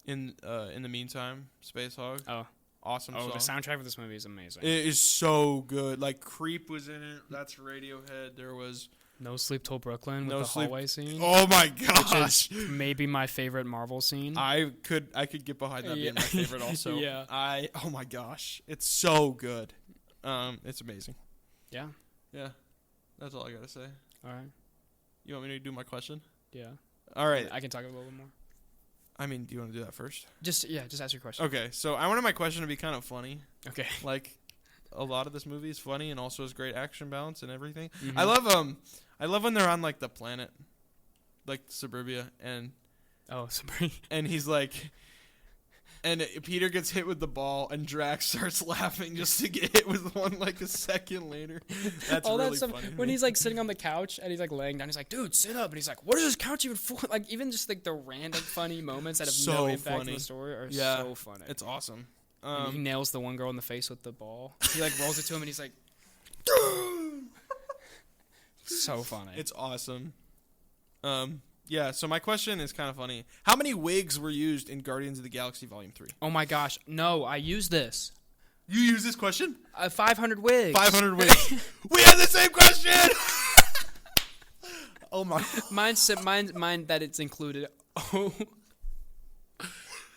in the meantime, Space Hog. Oh. Awesome song. The soundtrack for this movie is amazing. It is so good. Like, Creep was in it. That's Radiohead. There was... No Sleep Till Brooklyn with the hallway scene. Oh, my gosh. Which is maybe my favorite Marvel scene. I could get behind that being my favorite also. Yeah. Oh, my gosh. It's so good. It's amazing. Yeah. Yeah. That's all I got to say. All right. You want me to do my question? Yeah. All right. I can talk a little bit more. I mean, do you want to do that first? Just ask your question. Okay, so I wanted my question to be kind of funny. Okay. Like, a lot of this movie is funny and also has great action balance and everything. Mm-hmm. I love when they're on, like, the planet, like Suburbia, and... Oh, Suburbia. And he's like... And Peter gets hit with the ball, and Drax starts laughing just to get hit with one, like, a second later. That's all really funny. When he's, like, sitting on the couch, and he's, like, laying down, he's like, dude, sit up. And he's like, what is this couch even for? Like, even just, like, the random funny moments that have no impact on the story are so funny. It's awesome. And he nails the one girl in the face with the ball. He, like, rolls it to him, and he's like... So funny. It's awesome. Yeah, so my question is kind of funny. How many wigs were used in Guardians of the Galaxy Volume 3? Oh, my gosh. No, I used this. You use this question? 500 wigs. 500 wigs. We had the same question! Oh, my. Mine that it's included. Oh.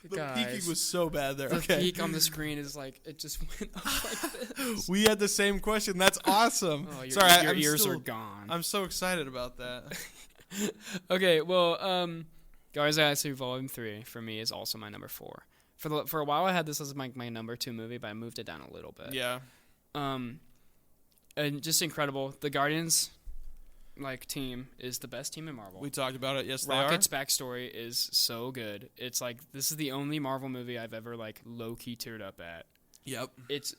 The peaking was so bad there. The peak on the screen is like, it just went up like this. We had the same question. That's awesome. Oh, Sorry, your ears are gone. I'm so excited about that. Okay, well, Guardians of the Galaxy Volume 3 for me is also my number 4. For a while I had this as my number 2 movie, but I moved it down a little bit. Yeah. And just incredible. The Guardians team is the best team in Marvel. We talked about it. Yes, Rocket's backstory is so good. It's like this is the only Marvel movie I've ever low key teared up at. Yep. It's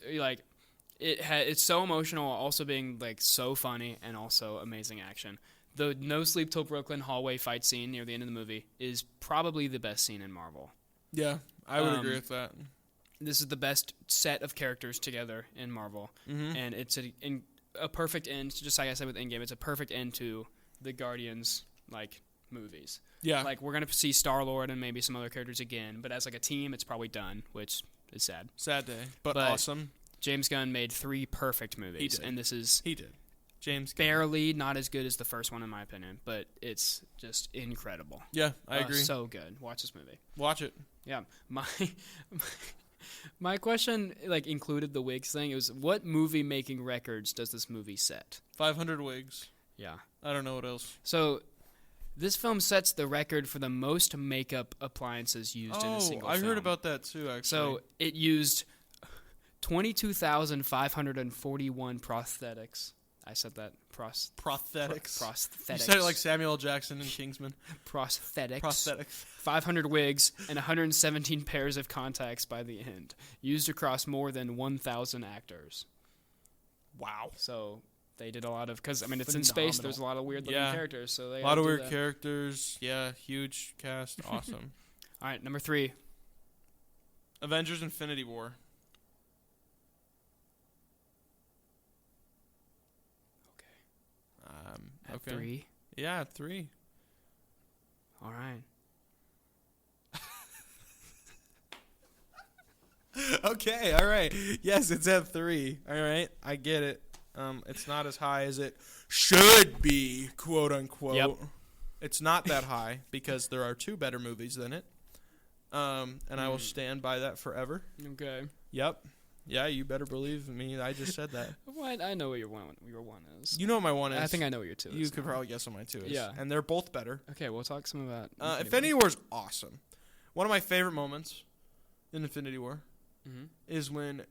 it's so emotional, also being so funny and also amazing action. The No Sleep Till Brooklyn hallway fight scene near the end of the movie is probably the best scene in Marvel. Yeah, I would agree with that. This is the best set of characters together in Marvel, and it's a perfect end. Just like I said with Endgame, it's a perfect end to the Guardians movies. Yeah, we're gonna see Star-Lord and maybe some other characters again, but as a team, it's probably done, which is sad. Sad day, but awesome. James Gunn made 3 perfect movies, and this is he did. James Gunn. Barely not as good as the first one in my opinion, but it's just incredible. Yeah, I agree. So good. Watch this movie. Watch it. Yeah, my question included the wigs thing. It was, what movie making records does this movie set? 500 wigs. Yeah. I don't know what else. So this film sets the record for the most makeup appliances used in a single film. I heard about that too, actually. So it used 22,541 prosthetics. I said that. Prosthetics. Prosthetics. You said it like Samuel L. Jackson in Kingsman. Prosthetics. 500 wigs and 117 pairs of contacts by the end, used across more than 1,000 actors. Wow. So they did a lot of, because it's in space. There's a lot of weird looking characters. So they a lot of weird characters. Yeah, huge cast. Awesome. All right, number 3. Avengers: Infinity War. At 3? Yeah, at 3. All right. Okay, all right. Yes, it's at 3. All right, I get it. It's not as high as it should be, quote unquote. Yep. It's not that high because there are 2 better movies than it. And I will stand by that forever. Okay. Yep. Yeah, you better believe me. I just said that. What? I know what your one is. You know what my 1 is. I think I know what your 2 is. You could probably guess what my 2 is. Yeah. And they're both better. Okay, we'll talk some about Infinity War is awesome. One of my favorite moments in Infinity War is when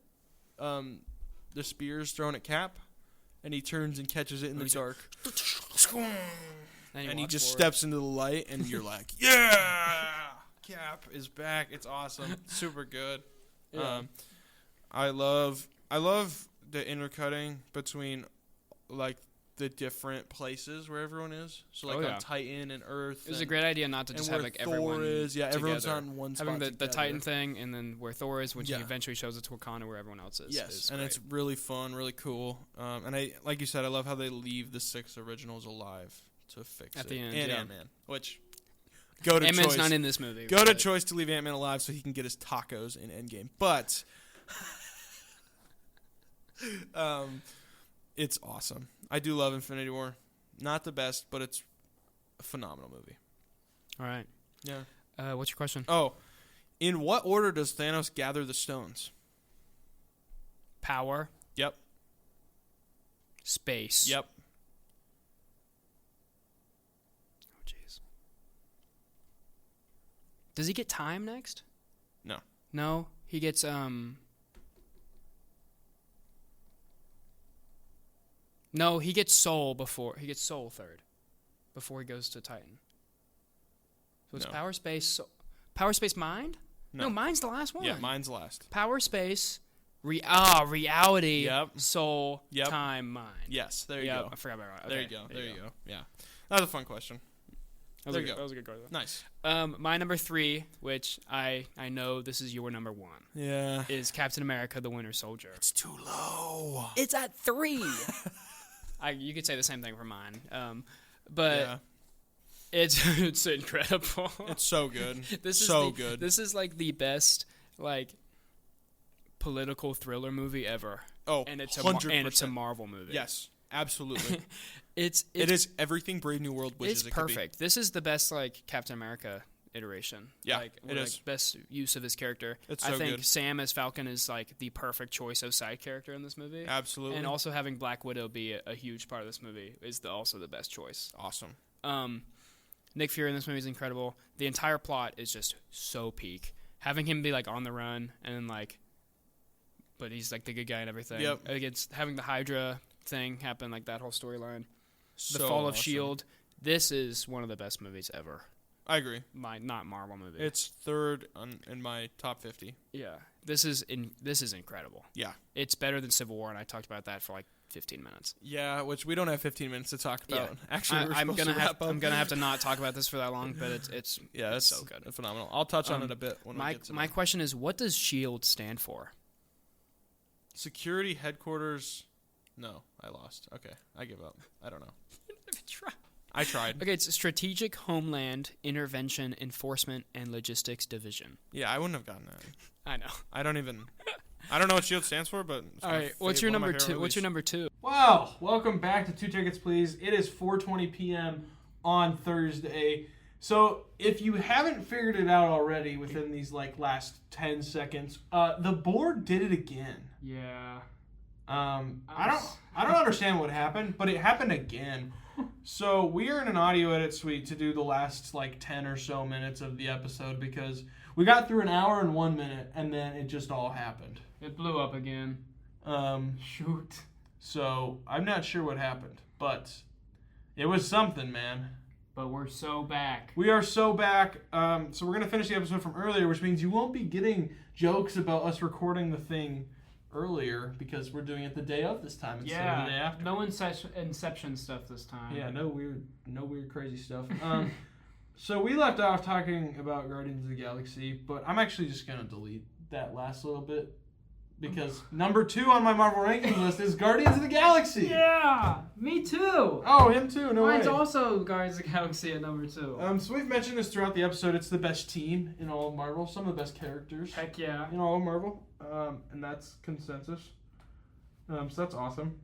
the spear's thrown at Cap, and he turns and catches it in the dark. And he just steps into the light, and you're like, yeah! Cap is back. It's awesome. Super good. Yeah. I love the intercutting between the different places where everyone is. So on Titan and Earth. It was a great idea not to just have everyone Thor is. Yeah, together. Everyone's on one spot. Having the Titan thing, and then where Thor is, when he eventually shows it to Wakanda, where everyone else is. Yes, and it's really fun, really cool. And I, like you said, I love how they leave the 6 originals alive to fix it at the end. And Ant-Man, which go to Ant-Man's choice. not in this movie. Go to choice to leave Ant-Man alive so he can get his tacos in Endgame, but. It's awesome. I do love Infinity War. Not the best, but it's a phenomenal movie. All right. Yeah. What's your question? Oh, in what order does Thanos gather the stones? Power. Yep. Space. Yep. Oh, jeez. Does he get time next? No. No, he gets No, he gets soul before. He gets soul third, before he goes to Titan. So it's power, space, power, space, mind. No, mind's the last one. Yeah, mind's last. Power, space, reality. Yep. Soul. Yep. Time, mind. Yes, there you go. I forgot about it. Okay, there you go. Yeah, that was a fun question. There you go. That was a good question. Nice. My number 3, which I know this is your number 1. Yeah. Is Captain America: The Winter Soldier. It's too low. It's at 3. You could say the same thing for mine, but it's incredible. It's so good. This is good. This is the best political thriller movie ever. Oh, and it's 100%. It's a Marvel movie. Yes, absolutely. It is everything Brave New World wishes it could be. It's perfect. This is the best Captain America iteration. Yeah, like, it is. Best use of his character. It's so I think good. Sam as Falcon is like the perfect choice of side character in this movie. Absolutely. And also having Black Widow be a huge part of this movie is also the best choice. Awesome. Nick Fury in this movie is incredible. The entire plot is just so peak. Having him be like on the run and then like, but he's like the good guy and everything. Yep. Against having the Hydra thing happen, like that whole storyline. The So Fall of awesome. S.H.I.E.L.D. This is one of the best movies ever. I agree. Not Marvel movie. It's third in my top 50. Yeah. This is incredible. Yeah. It's better than Civil War, and I talked about that for like 15 minutes. Yeah, which we don't have 15 minutes to talk about. Yeah. Actually, I'm gonna have to not talk about this for that long, but it's so good. Phenomenal. I'll touch on it a bit when we get to my question is, what does S.H.I.E.L.D. stand for? Security Headquarters. No, I lost. Okay, I give up. I don't know. I tried. Okay, it's Strategic Homeland Intervention Enforcement and Logistics Division. Yeah, I wouldn't have gotten that. I know. I don't know what S.H.I.E.L.D. stands for, but all right. What's your number two? What's your number two? Wow! Welcome back to 2 Tickets, Please. It is 4:20 p.m. on Thursday. So if you haven't figured it out already within these like last 10 seconds, the board did it again. Yeah. I don't understand what happened, but it happened again. So we are in an audio edit suite to do the last like 10 or so minutes of the episode because we got through an hour and 1 minute and then it just all happened. It blew up again. Shoot. So I'm not sure what happened, but it was something, man. But we're so back. We are so back. So we're gonna finish the episode from earlier, which means you won't be getting jokes about us recording the thing earlier because we're doing it the day of this time instead of the day after. No Inception stuff this time. Yeah, no weird crazy stuff. So we left off talking about Guardians of the Galaxy, but I'm actually just gonna delete that last little bit because number 2 on my Marvel ranking list is Guardians of the Galaxy. Yeah, me too. Oh, him too. No Mine's way. also Guardians of the Galaxy at number 2. So we've mentioned this throughout the episode. It's the best team in all of Marvel. Some of the best characters. Heck yeah. In all of Marvel. And that's consensus. So that's awesome.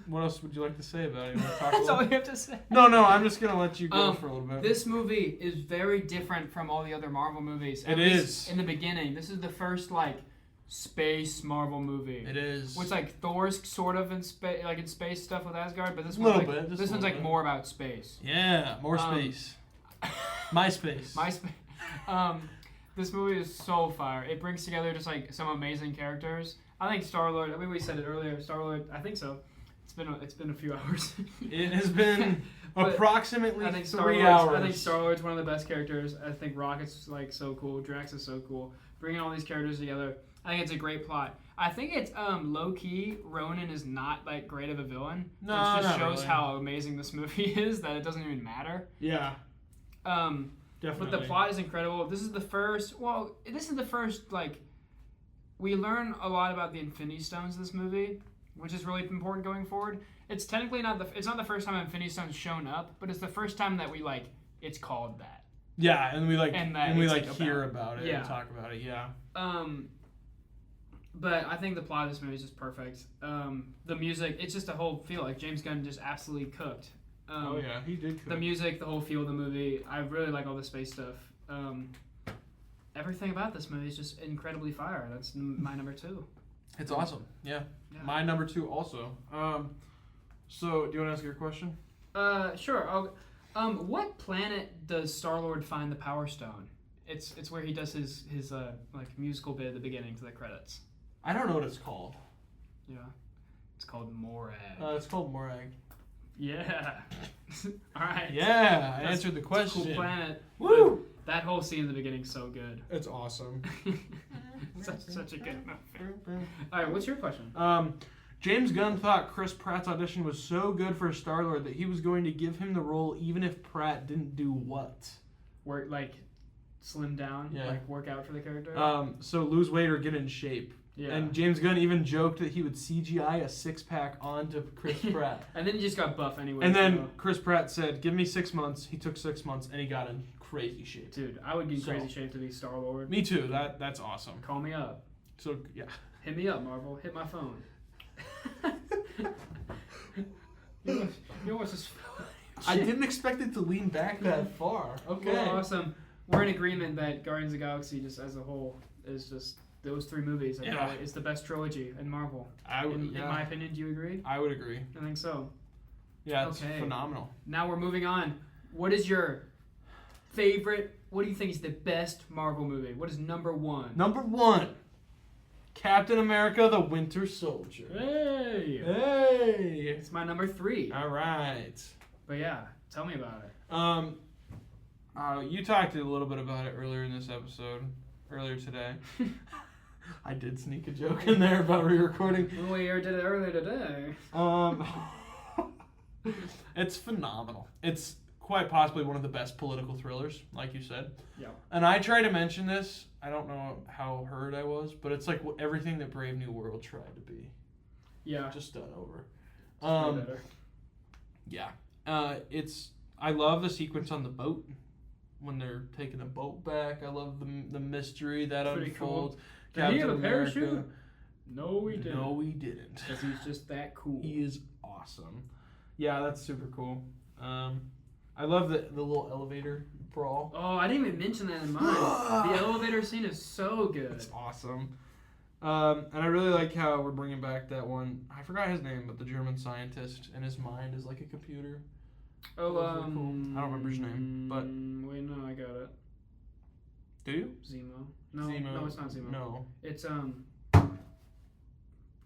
What else would you like to say about it? That's all you have to say. No, I'm just going to let you go for a little bit. This movie is very different from all the other Marvel movies. It is. In the beginning. This is the first, space Marvel movie. It is. Which, Thor's sort of in space, in space stuff with Asgard, but this one's one's, this one's more about space. Yeah, more space. MySpace. MySpace. This movie is so fire. It brings together just, some amazing characters. I think Star-Lord, we said it earlier, Star-Lord, I think so. It's been a few hours. It has been approximately I think 3 hours. I think Star-Lord's one of the best characters. I think Rocket's so cool. Drax is so cool. Bringing all these characters together, I think it's a great plot. I think it's low key. Ronan is not great of a villain. No, it just not shows really. how amazing this movie is that it doesn't even matter. Yeah. Definitely. Definitely. But the plot is incredible. This is the first. We learn a lot about the Infinity Stones in this movie, which is really important going forward. It's technically not the first time Infinity Stones shown up, but it's the first time that we it's called that. Yeah, and we hear about about it and talk about it. Yeah. But I think the plot of this movie is just perfect. The music, it's just a whole feel. James Gunn just absolutely cooked. He did cook. The music, the whole feel of the movie. I really like all the space stuff. Everything about this movie is just incredibly fire. That's my number 2. It's awesome. Yeah. My number 2 also. So do you want to ask your question? Sure. What planet does Star-Lord find the Power Stone? It's where he does his musical bit at the beginning to the credits. I don't know what it's called. Yeah. It's called Morag. It's called Morag. Yeah. All right. Yeah, I answered the question. Cool planet. Woo! That whole scene in the beginning is so good. It's awesome. such a good movie. All right, what's your question? James Gunn thought Chris Pratt's audition was so good for Star-Lord that he was going to give him the role even if Pratt didn't do what? Work slim down, work out for the character. So lose weight or get in shape. Yeah. And James Gunn even joked that he would CGI a 6-pack onto Chris Pratt. And then he just got buff anyway. And then Chris Pratt said, "Give me 6 months." He took 6 months and he got in crazy shape. Dude, I would get in crazy shape to be Star-Lord. Me too. That's awesome. Call me up. So yeah. Hit me up, Marvel. Hit my phone. You know what's just I didn't expect it to lean back that far. Okay. Well, awesome. We're in agreement that Guardians of the Galaxy, just as a whole, is just those 3 movies. It's the best trilogy in Marvel. In my opinion, do you agree? I would agree. I think so. Yeah, it's phenomenal. Now we're moving on. What is your favorite? What do you think is the best Marvel movie? What is number 1? Number 1, Captain America: The Winter Soldier. Hey! It's my number 3. All right. But yeah, tell me about it. You talked a little bit about it earlier today. I did sneak a joke in there about re-recording. We did it earlier today. It's phenomenal. It's quite possibly one of the best political thrillers, like you said. Yeah. And I try to mention this. I don't know how heard I was, but it's like everything that Brave New World tried to be. Yeah. Just done over. Better. Yeah. I love the sequence on the boat when they're taking a boat back. I love the mystery that Pretty unfolds. Cool. Did he have a parachute? No, he didn't. No, he didn't. Because he's just that cool. He is awesome. Yeah, that's super cool. I love the little elevator brawl. Oh, I didn't even mention that in mine. The elevator scene is so good. It's awesome. And I really like how we're bringing back that one. I forgot his name, but the German scientist, and his mind is like a computer. Oh, cool. I don't remember his name, but wait, no, I got it. Do you? Zemo. No, Zemo. No, it's not Zemo. No. It's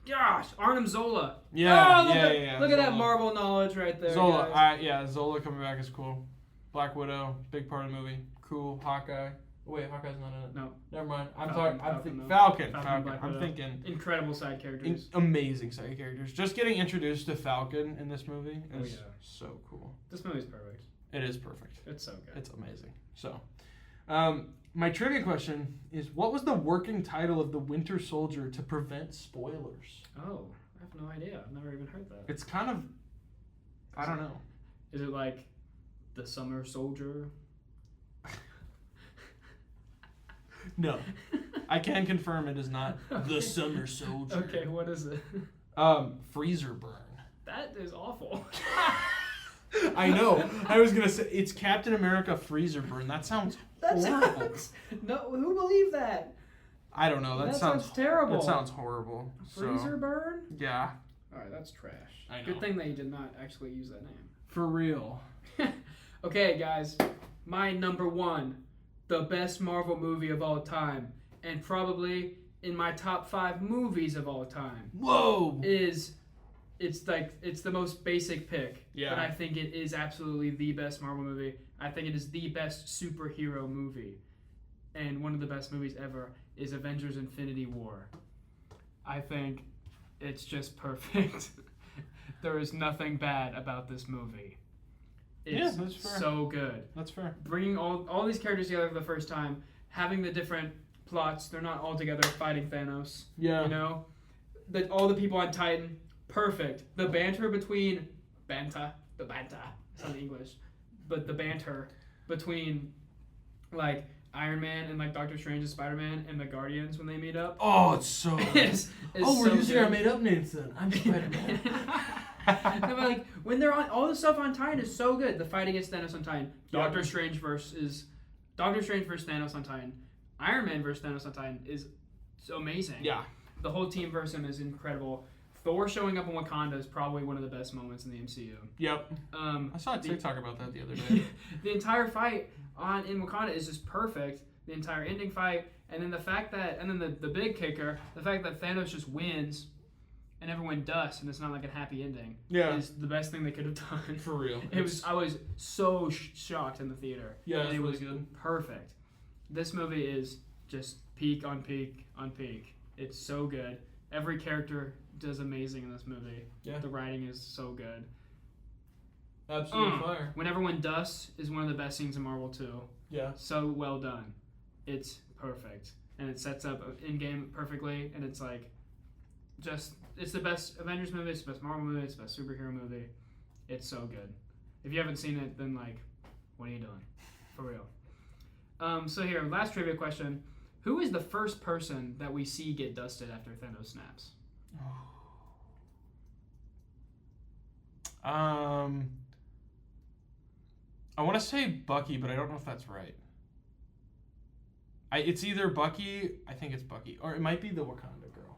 Gosh, Arnim Zola. Yeah, look yeah. at that Marvel knowledge right there. Zola, Zola coming back is cool. Black Widow, big part of the movie. Cool. Hawkeye. Wait, Hawkeye's not in it. No. Never mind. Falcon. Falcon. I'm thinking. Incredible side characters. Amazing side characters. Just getting introduced to Falcon in this movie is so cool. This movie's perfect. It is perfect. It's so good. It's amazing. So, my trivia question is, what was the working title of the Winter Soldier to prevent spoilers? Oh, I have no idea. I've never even heard that. It's kind of, I don't know. Is it like the Summer Soldier? No. I can confirm it is not the Summer Soldier. Okay, what is it? Freezer Burn. That is awful. I know. I was going to say, it's Captain America Freezer Burn. That sounds horrible. No, who believed that? I don't know. That sounds terrible. That sounds horrible. Freezer Burn? Yeah. Alright, that's trash. I know. Good thing that you did not actually use that name. For real. Okay, guys. My number 1, the best Marvel movie of all time, and probably in my top 5 movies of all time. Whoa! It's the most basic pick. Yeah. But I think it is absolutely the best Marvel movie. I think it is the best superhero movie. And one of the best movies ever is Avengers Infinity War. I think it's just perfect. There is nothing bad about this movie. It's that's fair. So good. That's fair. Bringing all these characters together for the first time, having the different plots, they're not all together fighting Thanos. Yeah. You know? All the people on Titan, perfect. The banter between it's not English, but the banter between like Iron Man and like Doctor Strange and Spider-Man and the Guardians when they meet up. Oh, it's so good. We're so using good. our made-up names then. I'm Spider-Man. No, but like when they're on, all the stuff on Titan is so good. The fight against Thanos on Titan, Doctor Strange versus Thanos on Titan, Iron Man versus Thanos on Titan is so amazing. Yeah. The whole team versus him is incredible. Thor showing up in Wakanda is probably one of the best moments in the MCU. Yep. I saw a TikTok about that the other day. The entire fight in Wakanda is just perfect. The entire ending fight, and then the fact that, and then the big kicker, the fact that Thanos just wins, and everyone dusts, and it's not like a happy ending. Yeah. Is the best thing they could have done. For real. I was so shocked in the theater. Yeah, it was good. Perfect. This movie is just peak on peak on peak. It's so good. Every character does amazing in this movie. Yeah. The writing is so good. Absolutely fire. When everyone dusts is one of the best scenes in Marvel 2. Yeah. So well done. It's perfect. And it sets up in-game perfectly, and it's like, it's the best Avengers movie, it's the best Marvel movie, it's the best superhero movie. It's so good. If you haven't seen it, then like, what are you doing? For real. So here, last trivia question. Who is the first person that we see get dusted after Thanos snaps? I want to say Bucky, but I don't know if that's right. It's either Bucky, I think it's Bucky, or it might be the Wakanda girl.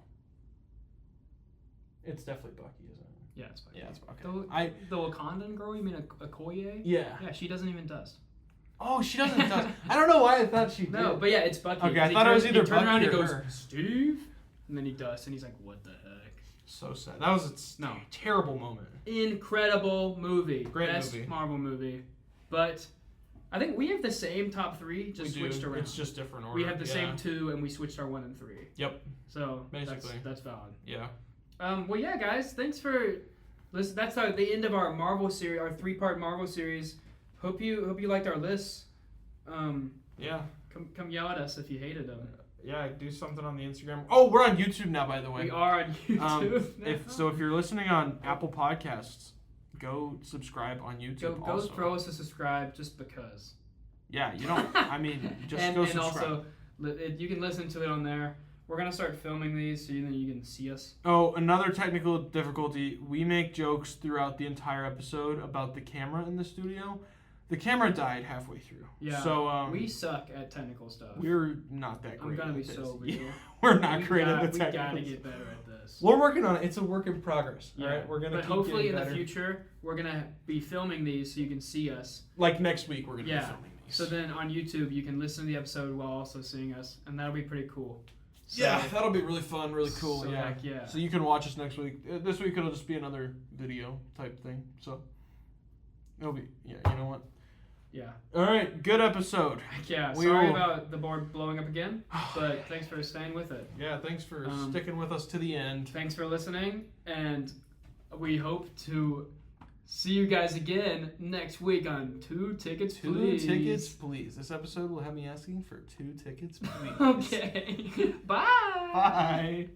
It's definitely Bucky, isn't it? Yeah, it's Bucky. Yeah, it's Bucky. The Wakandan girl, you mean Okoye? Yeah. Yeah, she doesn't even dust. Oh, she doesn't dust. I don't know why I thought she did. No, but yeah, it's Bucky. Okay, I thought it was either Bucky around or and goes, her. Steve? And then he dusts, and he's like, what the heck? So sad. That was a terrible moment. Incredible movie. Great Best movie. Marvel movie. But I think we have the same top 3, just switched around. It's just different order. We have the same 2, and we switched our 1 and 3. Yep. So basically, that's valid. Yeah. Well, yeah, guys, thanks for listening. That's the end of our Marvel series, our 3-part Marvel series. Hope you liked our lists. Yeah. Come yell at us if you hated them. Yeah, do something on the Instagram. Oh, we're on YouTube now, by the way. We are on YouTube. If you're listening on Apple Podcasts, go subscribe on YouTube. Go throw us a subscribe just because. Yeah, you don't. I mean, just go subscribe. And also, you can listen to it on there. We're gonna start filming these so you can see us. Oh, another technical difficulty. We make jokes throughout the entire episode about the camera in the studio. The camera died halfway through. Yeah. So we suck at technical stuff. We're not that great. I'm gonna be at this. so real. We're not great at the technical. We gotta get better at this. We're working on it. It's a work in progress. Yeah. All right, we're gonna. But keep hopefully in better. the future we're gonna be filming these so you can see us. Like next week, we're gonna be filming these. So then on YouTube you can listen to the episode while also seeing us, and that'll be pretty cool. So, yeah, that'll be really fun, really cool. So yeah. heck yeah. So you can watch us next week. This week it'll just be another video type thing. So it'll be you know what? Yeah. All right, good episode. Yeah, sorry about the board blowing up again, but thanks for staying with it. Yeah, thanks for sticking with us to the end. Thanks for listening, and we hope to see you guys again next week on 2 Tickets Please. 2 Tickets Please. This episode will have me asking for 2 tickets please. Okay. Bye. Bye.